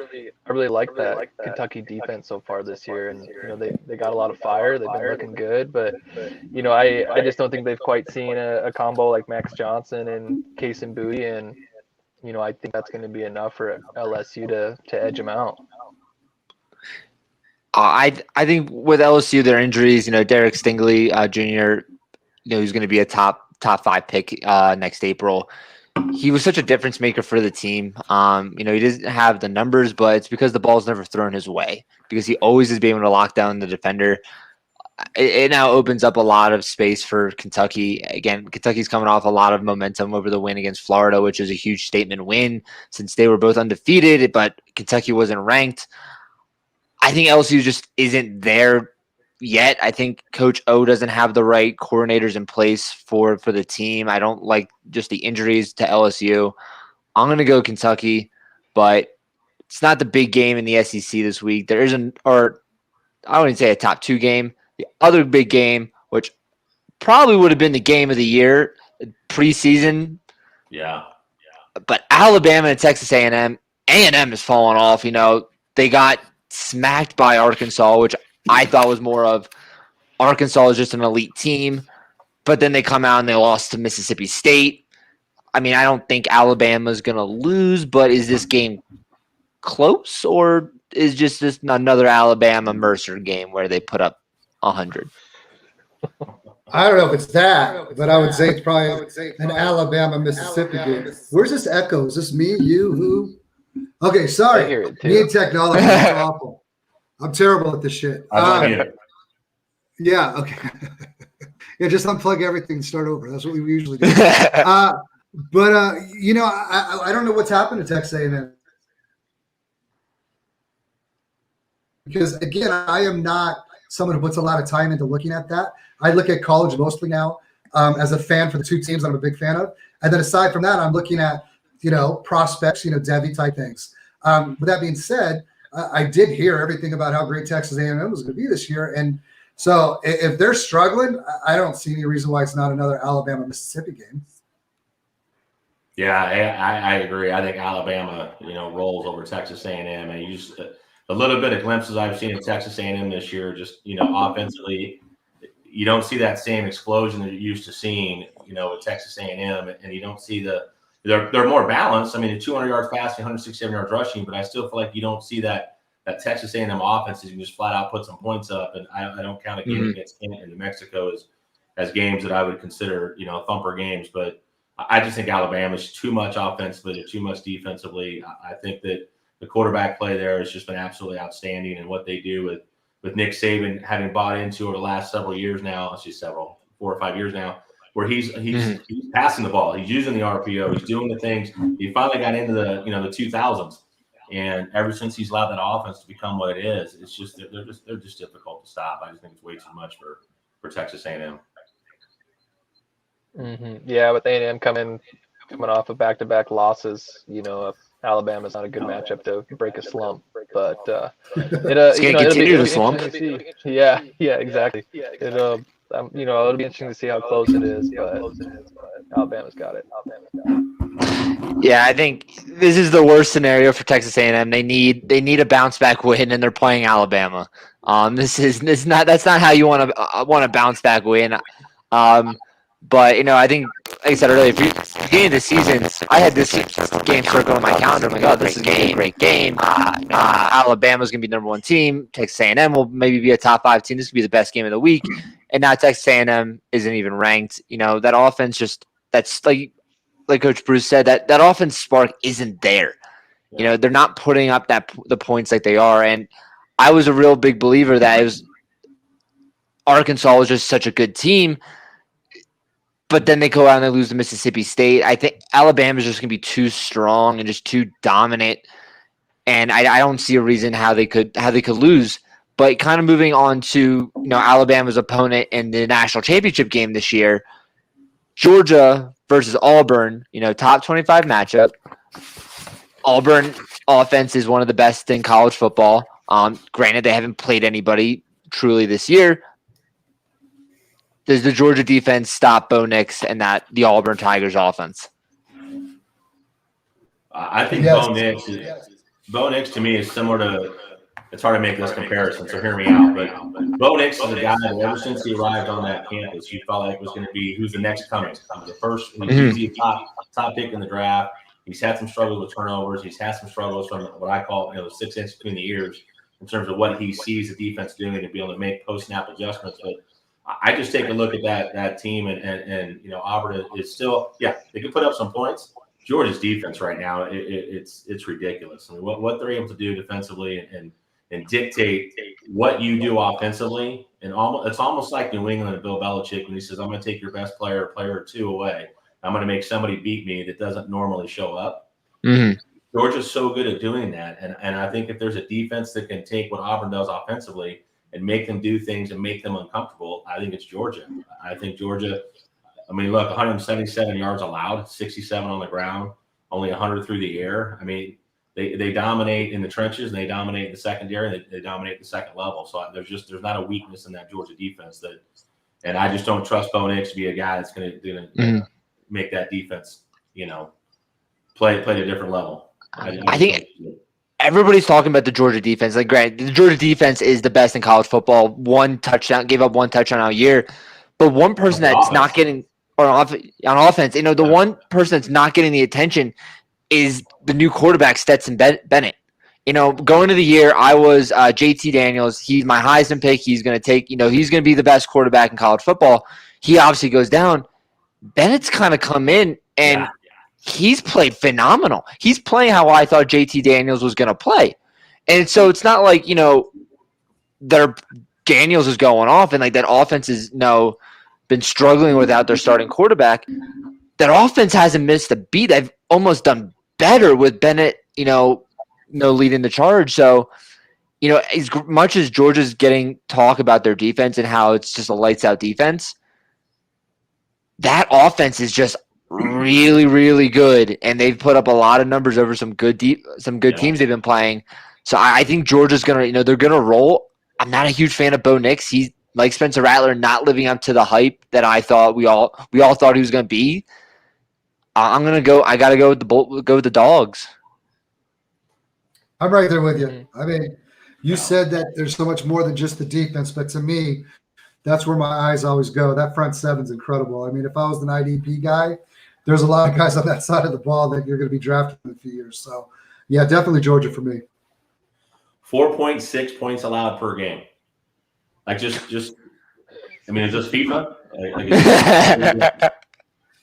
B: like that Kentucky defense so far this year, and they got a lot of fire. They've been looking good, but I just don't think they've quite seen a combo like Max Johnson and Case and Bowie, and I think that's going to be enough for LSU to edge them out.
A: I think with LSU, their injuries, Derek Stingley Jr., who's going to be a top 5 pick next April. He was such a difference maker for the team. He doesn't have the numbers, but it's because the ball's never thrown his way, because he always is being able to lock down the defender. It now opens up a lot of space for Kentucky. Again, Kentucky's coming off a lot of momentum over the win against Florida, which is a huge statement win since they were both undefeated, but Kentucky wasn't ranked. I think LSU just isn't there yet. I think Coach O doesn't have the right coordinators in place for the team. I don't like just the injuries to LSU. I'm going to go Kentucky, but it's not the big game in the SEC this week. There isn't, or I wouldn't say a top 2 game. The other big game, which probably would have been the game of the year preseason.
D: Yeah.
A: But Alabama and Texas A&M. A&M has fallen off. They got smacked by Arkansas, which I thought was more of Arkansas is just an elite team. But then they come out and they lost to Mississippi State. I mean, I don't think Alabama's going to lose, but is this game close, or is just this another Alabama Mercer game where they put up 100?
C: I don't know if it's that, but I would say it's probably an Alabama Mississippi game. Where's this echo? Is this me, you, who? Okay, sorry.
B: I hear it too.
C: Me and technology is awful. I'm terrible at this shit. Yeah, okay. Yeah, just unplug everything and start over. That's what we usually do. But I don't know what's happened to Texas A&M. Because again, I am not someone who puts a lot of time into looking at that. I look at college mostly now as a fan for the 2 teams that I'm a big fan of. And then aside from that, I'm looking at, prospects, Devi type things. With that being said, I did hear everything about how great Texas A&M was going to be this year. And so if they're struggling, I don't see any reason why it's not another Alabama-Mississippi game.
D: Yeah, I agree. I think Alabama, rolls over Texas A&M. And you just a little bit of glimpses I've seen of Texas A&M this year, just, offensively, you don't see that same explosion that you're used to seeing, with Texas A&M, and you don't see they're more balanced. I mean, 200 yards passing, 167 yards rushing, but I still feel like you don't see that Texas A&M offense. You can just flat out put some points up, and I don't count a game against Canada and New Mexico as games that I would consider, thumper games. But I just think Alabama's too much offensively, they're too much defensively. I think that the quarterback play there has just been absolutely outstanding, and what they do with Nick Saban having bought into over the last several years now, let's just 4 or 5 years now, where he's passing the ball, he's using the RPO, he's doing the things. He finally got into the 2000s, and ever since he's allowed that offense to become what it is, it's just they're just difficult to stop. I just think it's way too much for Texas A&M.
B: Yeah, with A&M coming off of back-to-back losses, Alabama's not a good matchup to break a slump, but
A: it's going to continue to slump.
B: Yeah, exactly. It'll be interesting to see how close it is, but Alabama's got it.
A: Yeah, I think this is the worst scenario for Texas A&M. They need a bounce back win, and they're playing Alabama. That's not how you want to bounce back win. But I think, like I said earlier, beginning of the season, I had this game circled on my calendar. I'm like, oh, this is going to be a great game. Alabama's going to be the number 1 team. Texas A&M will maybe be a top 5 team. This could be the best game of the week. And now Texas A&M isn't even ranked. That offense that's like Coach Bruce said, that offense spark isn't there. They're not putting up the points like they are. And I was a real big believer that Arkansas was just such a good team. But then they go out and they lose to Mississippi State. I think Alabama's just going to be too strong and just too dominant, and I don't see a reason how they could lose. But kind of moving on to Alabama's opponent in the national championship game this year, Georgia versus Auburn. Top 25 matchup. Auburn offense is one of the best in college football. Granted, they haven't played anybody truly this year. Does the Georgia defense stop Bo Nix and the Auburn Tigers offense?
D: I think Bo Nix to me is similar to. It's hard to make this comparison, so hear me out. But Bo Nix is a guy that ever since he arrived on that campus, you felt like was going to be who's the next coming. The first, he's the top pick in the draft. He's had some struggles with turnovers. He's had some struggles from what I call the 6 inches between the ears in terms of what he sees the defense doing and to be able to make post snap adjustments. But I just take a look at that team and Auburn is still, they can put up some points. Georgia's defense right now, it's ridiculous. I mean, what they're able to do defensively and dictate what you do offensively, and it's almost like New England and Bill Belichick when he says, "I'm going to take your best player or 2 away. I'm going to make somebody beat me that doesn't normally show up."
A: Mm-hmm.
D: Georgia's so good at doing that, and I think if there's a defense that can take what Auburn does offensively and make them do things and make them uncomfortable, I think it's Georgia. I think Georgia, I mean, look, 177 yards allowed, 67 on the ground, only 100 through the air. I mean, they dominate in the trenches, and they dominate in the secondary, and they dominate the second level. So there's not a weakness in that Georgia defense and I just don't trust Bo Nix to be a guy that's going to make that defense, play at a different level.
A: I think everybody's talking about the Georgia defense. Like, Grant, the Georgia defense is the best in college football. Gave up one touchdown all year. But one person that's not getting – or on offense, the one person that's not getting the attention is the new quarterback, Stetson Bennett. Going into the year, I was JT Daniels. He's my Heisman pick. He's going to take – he's going to be the best quarterback in college football. He obviously goes down. Bennett's kind of come in, and he's played phenomenal. He's playing how I thought JT Daniels was going to play. And so it's not like, Daniels is going off and like that offense is been struggling without their starting quarterback. That offense hasn't missed a beat. They've almost done better with Bennett, leading the charge. So, as much as Georgia's getting talk about their defense and how it's just a lights out defense, that offense is just really, really good, and they've put up a lot of numbers over some good teams they've been playing. So I think Georgia's gonna, they're gonna roll. I'm not a huge fan of Bo Nix. He's like Spencer Rattler, not living up to the hype that I thought we all thought he was gonna be. I'm gonna go. I gotta go with the Dogs.
C: I'm right there with you. I mean, you said that there's so much more than just the defense, but to me, that's where my eyes always go. That front seven's incredible. I mean, if I was an IDP guy, there's a lot of guys on that side of the ball that you're going to be drafting in a few years. So, yeah, definitely Georgia for me.
D: 4.6 points allowed per game. Like just I mean, is this FIFA?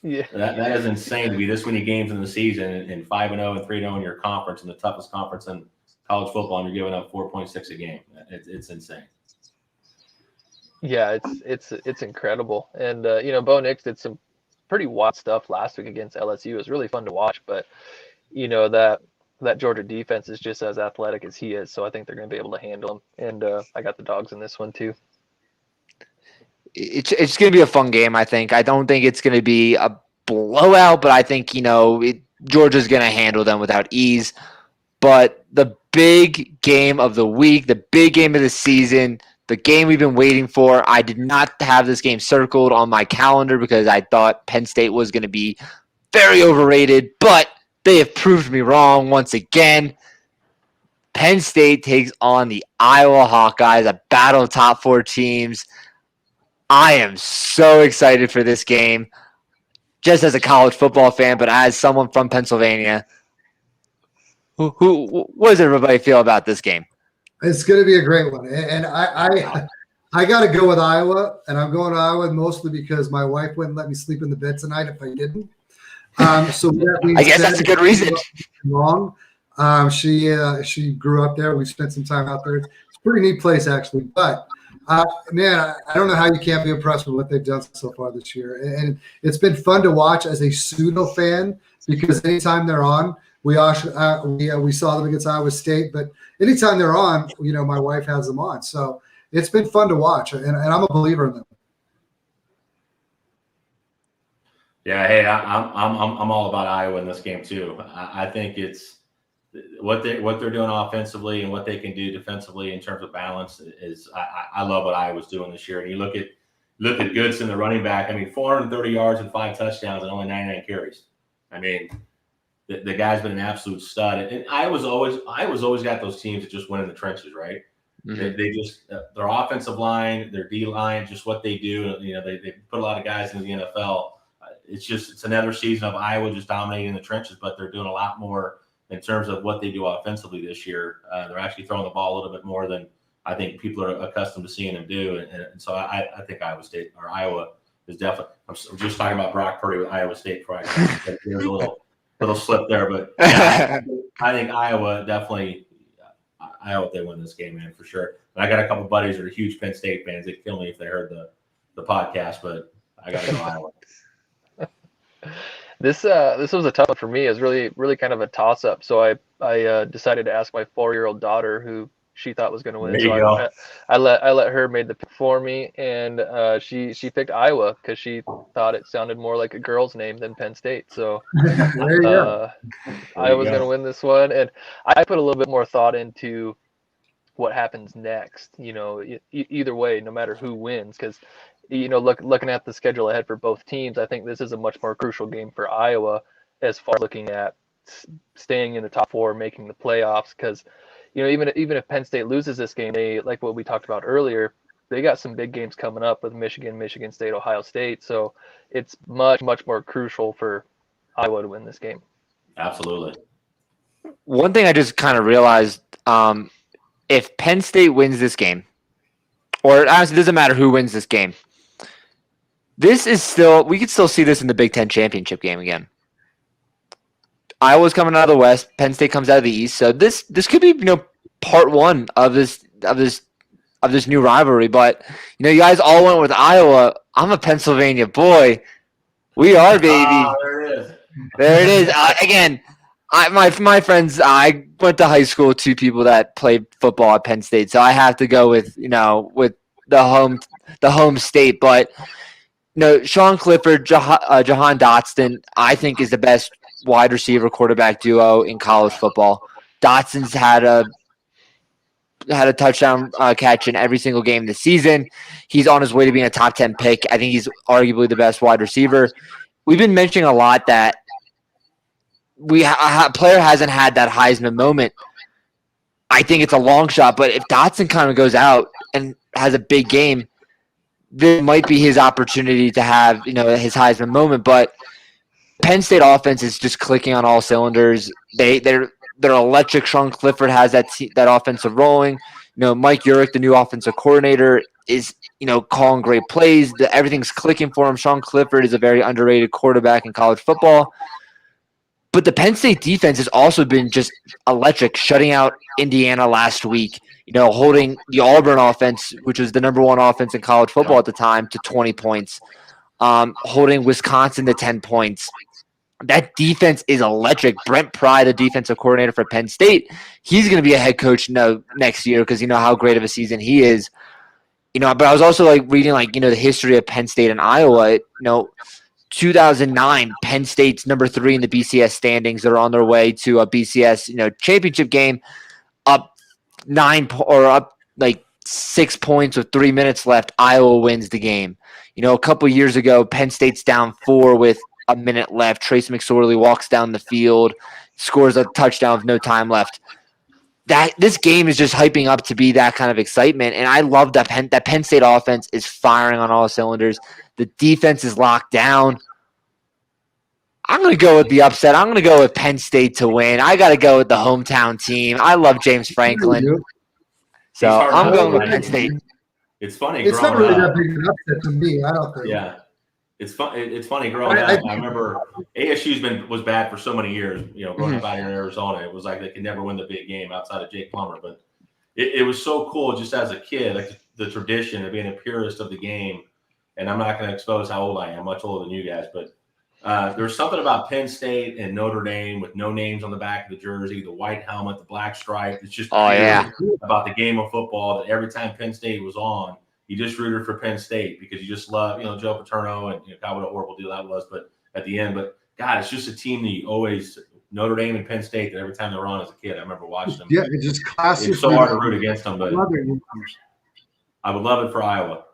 B: Yeah,
D: that is insane to be this many games in the season and 5-0 and 3-0 in your conference, in the toughest conference in college football, and you're giving up 4.6 a game. It's insane.
B: Yeah, it's incredible. And Bo Nix did some pretty wild stuff last week against LSU. It was really fun to watch, but that Georgia defense is just as athletic as he is, so I think they're going to be able to handle him. And I got the Dogs in this one too.
A: It's going to be a fun game, I think. I don't think it's going to be a blowout, but I think, Georgia's going to handle them without ease. But the big game of the week, the big game of the season, the game we've been waiting for, I did not have this game circled on my calendar because I thought Penn State was going to be very overrated, but they have proved me wrong once again. Penn State takes on the Iowa Hawkeyes, a battle of top 4 teams. I am so excited for this game, just as a college football fan, but as someone from Pennsylvania. What does everybody feel about this game?
C: It's going to be a great one. And I got to go with Iowa, and I'm going to Iowa mostly because my wife wouldn't let me sleep in the bed tonight if I didn't. So
A: I guess that's a good reason.
C: Long. She grew up there. We spent some time out there. It's a pretty neat place, actually. But, man, I don't know how you can't be impressed with what they've done so far this year. And it's been fun to watch as a pseudo fan because anytime they're on, we saw them against Iowa State, but anytime they're on, my wife has them on. So it's been fun to watch, and I'm a believer in them.
D: Yeah, hey, I'm all about Iowa in this game too. I think it's what they're doing offensively and what they can do defensively in terms of balance is. I love what Iowa's doing this year. And you look at Goodson, the running back. I mean, 430 yards and 5 touchdowns and only 99 carries. I mean, the guy's been an absolute stud. And Iowa's always got those teams that just win in the trenches, right? Mm-hmm. They just their offensive line, their D line, just what they do. They put a lot of guys into the NFL. It's another season of Iowa just dominating the trenches, but they're doing a lot more in terms of what they do offensively this year. They're actually throwing the ball a little bit more than I think people are accustomed to seeing them do. And so I think Iowa is definitely. I'm just talking about Brock Purdy with Iowa State. There's a little slip there, but yeah, I think Iowa definitely. I hope they win this game, man, for sure. And I got a couple buddies that are huge Penn State fans. They'd kill me if they heard the podcast, but I got to go Iowa.
B: This was a tough one for me. It was really kind of a toss up. So I decided to ask my 4-year-old daughter, who she thought was going to win.
D: There you
B: So
D: go.
B: I let her made the pick for me, and she picked Iowa because she thought it sounded more like a girl's name than Penn State. So
C: There you go.
B: Iowa's going to win this one, and I put a little bit more thought into what happens next. Either way, no matter who wins, because looking at the schedule ahead for both teams, I think this is a much more crucial game for Iowa as far as looking at staying in the top four, making the playoffs. Because even if Penn State loses this game, they, like what we talked about earlier, they got some big games coming up with Michigan, Michigan State, Ohio State. So it's much more crucial for Iowa to win this game.
D: Absolutely.
A: One thing I just kind of realized, if Penn State wins this game, or honestly, it doesn't matter who wins this game, we could still see this in the Big Ten championship game again. Iowa's coming out of the West, Penn State comes out of the East, so this could be part one of this new rivalry. But you guys all went with Iowa. I'm a Pennsylvania boy. We are, baby.
D: Oh, there it is.
A: There it is. Again, my friends. I went to high school with two people that played football at Penn State, so I have to go with with the home state. But Sean Clifford, Jahan Dotson, I think is the best wide receiver quarterback duo in college football. Dotson's had a touchdown catch in every single game this season. He's on his way to being a top 10 pick. I think he's arguably the best wide receiver. We've been mentioning a lot that a player hasn't had that Heisman moment. I think it's a long shot, but if Dotson kind of goes out and has a big game, this might be his opportunity to have his Heisman moment. But Penn State offense is just clicking on all cylinders. They're electric. Sean Clifford has that offensive rolling. Mike Urick, the new offensive coordinator, is calling great plays. Everything's clicking for him. Sean Clifford is a very underrated quarterback in college football. But the Penn State defense has also been just electric, shutting out Indiana last week, holding the Auburn offense, which was the number one offense in college football at the time, to 20 points, holding Wisconsin to 10 points. That defense is electric. Brent Pry, the defensive coordinator for Penn State, he's going to be a head coach next year because how great of a season he is. But I was also reading the history of Penn State and Iowa. 2009, Penn State's number 3 in the BCS standings. They're on their way to a BCS championship game, up 6 points with 3 minutes left. Iowa wins the game. A couple years ago, Penn State's down 4 with a minute left. Trace McSorley walks down the field, scores a touchdown with no time left. This game is just hyping up to be that kind of excitement, and I love that Penn State offense is firing on all cylinders. The defense is locked down. I'm going to go with the upset. I'm going to go with Penn State to win. I got to go with the hometown team. I love James Franklin. So I'm going with Penn State.
D: It's funny.
C: It's not really that big an upset to me, I don't think.
D: Yeah. It's funny growing up. I remember ASU was bad for so many years, growing up out here in Arizona. It was like they could never win the big game outside of Jake Plummer. But it was so cool just as a kid, the tradition of being a purist of the game. And I'm not going to expose how old I am, much older than you guys. But there's something about Penn State and Notre Dame with no names on the back of the jersey, the white helmet, the black stripe. It's just about the game of football that every time Penn State was on, you just rooted for Penn State because you just love, Joe Paterno and God, what a horrible deal that was. But at the end, God, it's just a team that you always Notre Dame and Penn State that every time they were on as a kid, I remember watching them.
C: Yeah, it's just classic.
D: It's so hard to root against them, but I would love it for Iowa.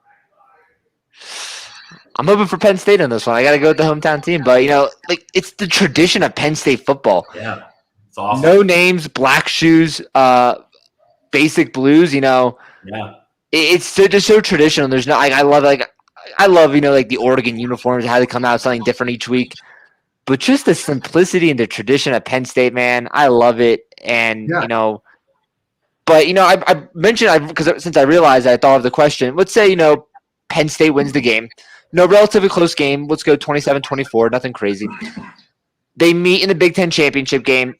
A: I'm hoping for Penn State on this one. I got to go with the hometown team, but it's the tradition of Penn State football.
D: Yeah, it's awesome.
A: No names, black shoes, basic blues. Yeah. It's just so traditional. There's no. I love the Oregon uniforms, how they come out something different each week. But just the simplicity and the tradition of Penn State, man, I love it. And but I mentioned because since I realized I thought of the question. Let's say Penn State wins the game. No, relatively close game. Let's go 27-24. Nothing crazy. They meet in the Big Ten championship game.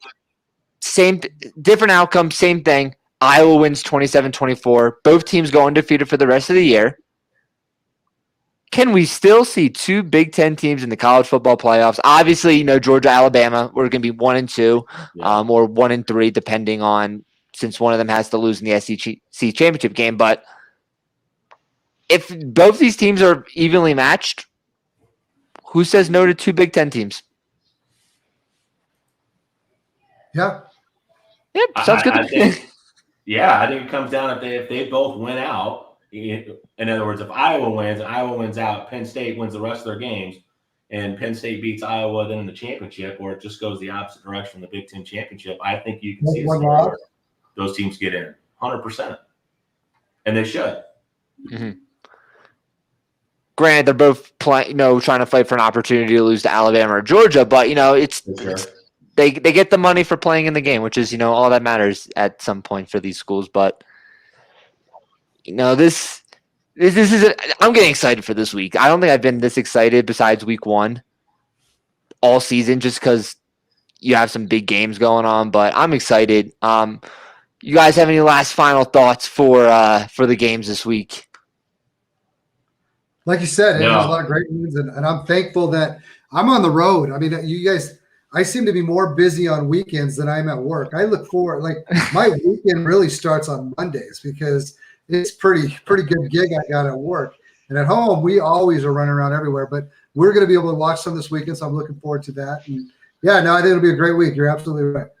A: Same, different outcome, same thing. Iowa wins 27-24. Both teams go undefeated for the rest of the year. Can we still see two Big Ten teams in the college football playoffs? Obviously, Georgia, Alabama, we're going to be 1 and 2, or 1 and 3, depending on since one of them has to lose in the SEC championship game. But if both these teams are evenly matched, who says no to 2 Big Ten teams?
C: Yeah.
A: Yep, sounds good.
D: I think it comes down if they both win out. In other words, if Iowa wins out, Penn State wins the rest of their games, and Penn State beats Iowa then in the championship, or it just goes the opposite direction in the Big Ten championship, I think you can see a scenario where those teams get in 100%. And they should.
A: Mm-hmm. Granted, they're both trying to fight for an opportunity to lose to Alabama or Georgia, but they get the money for playing in the game, which is all that matters at some point for these schools. But this is I'm getting excited for this week. I don't think I've been this excited besides week 1 all season, just because you have some big games going on. But I'm excited. You guys have any last final thoughts for the games this week?
C: Like you said, there's a lot of great ones, and I'm thankful that I'm on the road. I mean, you guys, I seem to be more busy on weekends than I'm at work. I look forward, my weekend really starts on Mondays because it's pretty good gig I got at work. And at home, we always are running around everywhere, but we're going to be able to watch some this weekend, so I'm looking forward to that. And I think it'll be a great week. You're absolutely right.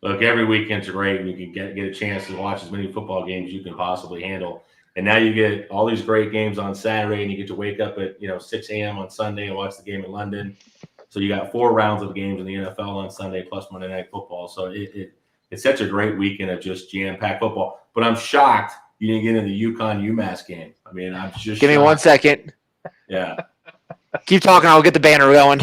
D: Look, every weekend's great. You can get a chance to watch as many football games you can possibly handle. And now you get all these great games on Saturday, and you get to wake up at 6 a.m. on Sunday and watch the game in London. So you got 4 rounds of games in the NFL on Sunday plus Monday Night Football. So it's such a great weekend of just jam-packed football. But I'm shocked you didn't get into the UConn-UMass game. I mean, I'm just
A: Give me 1 second.
D: Yeah.
A: Keep talking. I'll get the banner going.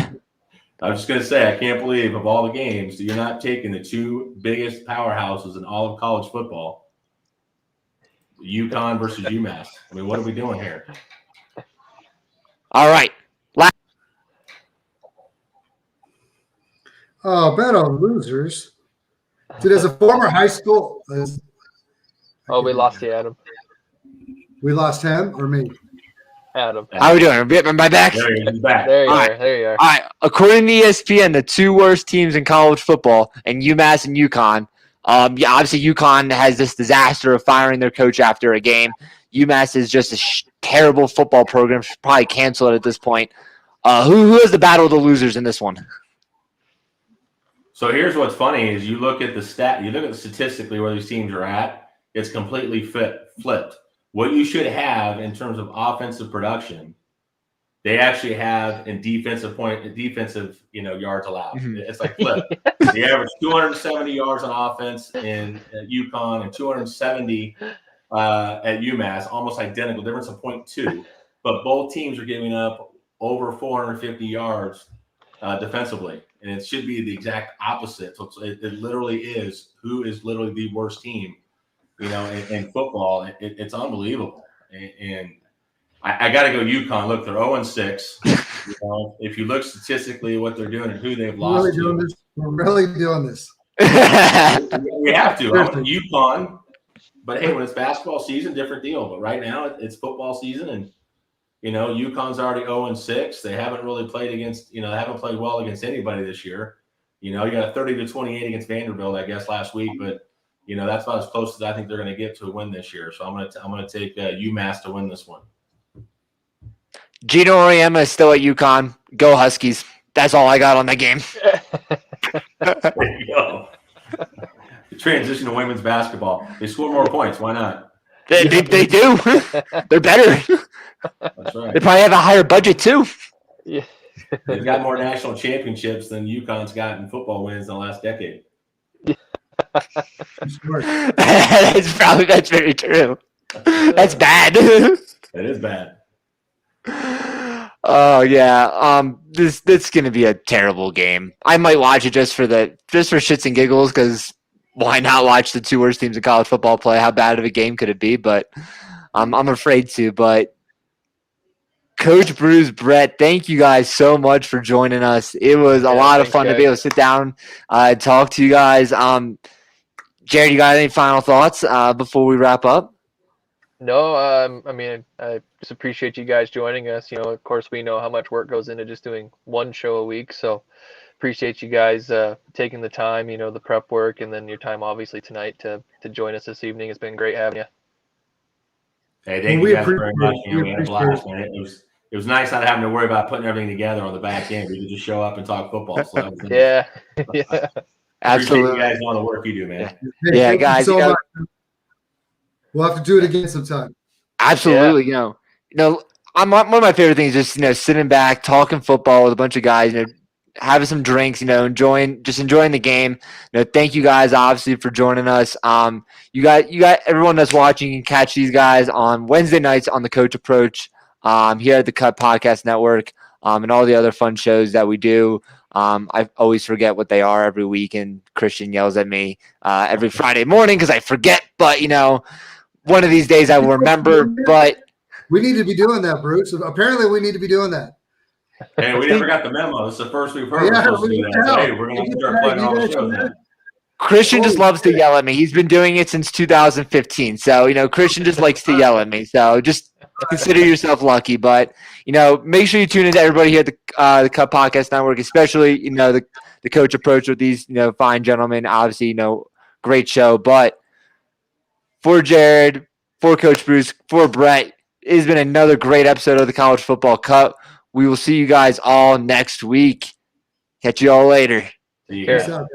D: I was just going to say, I can't believe of all the games, you're not taking the 2 biggest powerhouses in all of college football. UConn versus UMass. I mean, what are we doing here?
A: All right.
C: Oh, bet on losers. Dude, as a former high school.
B: We lost to Adam.
C: We lost him or me?
B: Adam.
A: How are we doing? Am I back?
D: There he is. Back.
B: There you are. There you are.
A: All right. According to ESPN, the 2 worst teams in college football, and UMass and UConn. Obviously UConn has this disaster of firing their coach after a game. UMass is just a terrible football program. Should probably cancel it at this point. Who has the battle of the losers in this one?
D: So here's what's funny is you look at statistically where these teams are at, it's completely flipped. What you should have in terms of offensive production, they actually have in defensive yards allowed. Mm-hmm. It's like flip. They average 270 yards on offense in UConn and 270 at UMass, almost identical, difference of 0.2. But both teams are giving up over 450 yards defensively, and it should be the exact opposite. So it literally is who is literally the worst team, in football. It's unbelievable, and I got to go UConn. Look, they're 0-6. If you look statistically what they're doing and who they've lost to.
C: We're really doing this.
D: We have to. I want UConn. But, hey, when it's basketball season, different deal. But right now it's football season, and, UConn's already 0-6. They haven't really played they haven't played well against anybody this year. You got a 30-28 against Vanderbilt, I guess, last week. But, that's about as close as I think they're going to get to a win this year. So I'm going to take UMass to win this one.
A: Gino Auriemma is still at UConn. Go Huskies. That's all I got on that game.
D: There you go. The transition to women's basketball. They score more points. Why not?
A: They do. They're better.
D: That's right.
A: They probably have a higher budget too.
B: Yeah.
D: They've got more national championships than UConn's got in football wins in the last decade.
A: That's very true. That's bad.
D: It is bad.
A: Oh yeah. This gonna be a terrible game. I might watch it just for shits and giggles, because why not watch the 2 worst teams in college football play? How bad of a game could it be? But I'm afraid to. But Coach Bruce, Brett, thank you guys so much for joining us. It was a lot of fun to be able to sit down and talk to you guys. Jerred, you got any final thoughts before we wrap up?
B: No, I just appreciate you guys joining us. Of course, we know how much work goes into just doing one show a week, so appreciate you guys taking the time, the prep work, and then your time obviously tonight to join us this evening. It's been great having you.
D: Hey, thank you guys very much. We had a blast, man. It was nice not having to worry about putting everything together on the back end. We could just show up and talk football. So that was
B: yeah.
A: Absolutely.
D: Appreciate you guys all the work you do, man.
A: Yeah, guys.
C: So much. We'll have to do it again sometime.
A: Absolutely. Yeah. One of my favorite things is just, sitting back, talking football with a bunch of guys, having some drinks, enjoying the game. Thank you guys obviously for joining us. You got everyone that's watching, you can catch these guys on Wednesday nights on the Coach Approach here at the Cut Podcast Network, and all the other fun shows that we do. I always forget what they are every week, and Christian yells at me every Friday morning because I forget, but one of these days I will remember. But
C: we need to be doing that, Bruce. Apparently we need to be doing that.
D: Hey, we never got the memo. It's the first we've heard.
C: Yeah,
D: hey, we're going to start playing all the shows now.
A: Christian just loves to yell at me. He's been doing it since 2015. So, Christian just likes to yell at me. So just consider yourself lucky. But, make sure you tune into everybody here at the Cut Podcast Network, especially, the Coach Approach with these, fine gentlemen. Obviously, great show. But for Jerred, for Coach Bruce, for Brett, it has been another great episode of the College Football Cut. We will see you guys all next week. Catch you all later.
D: See you guys.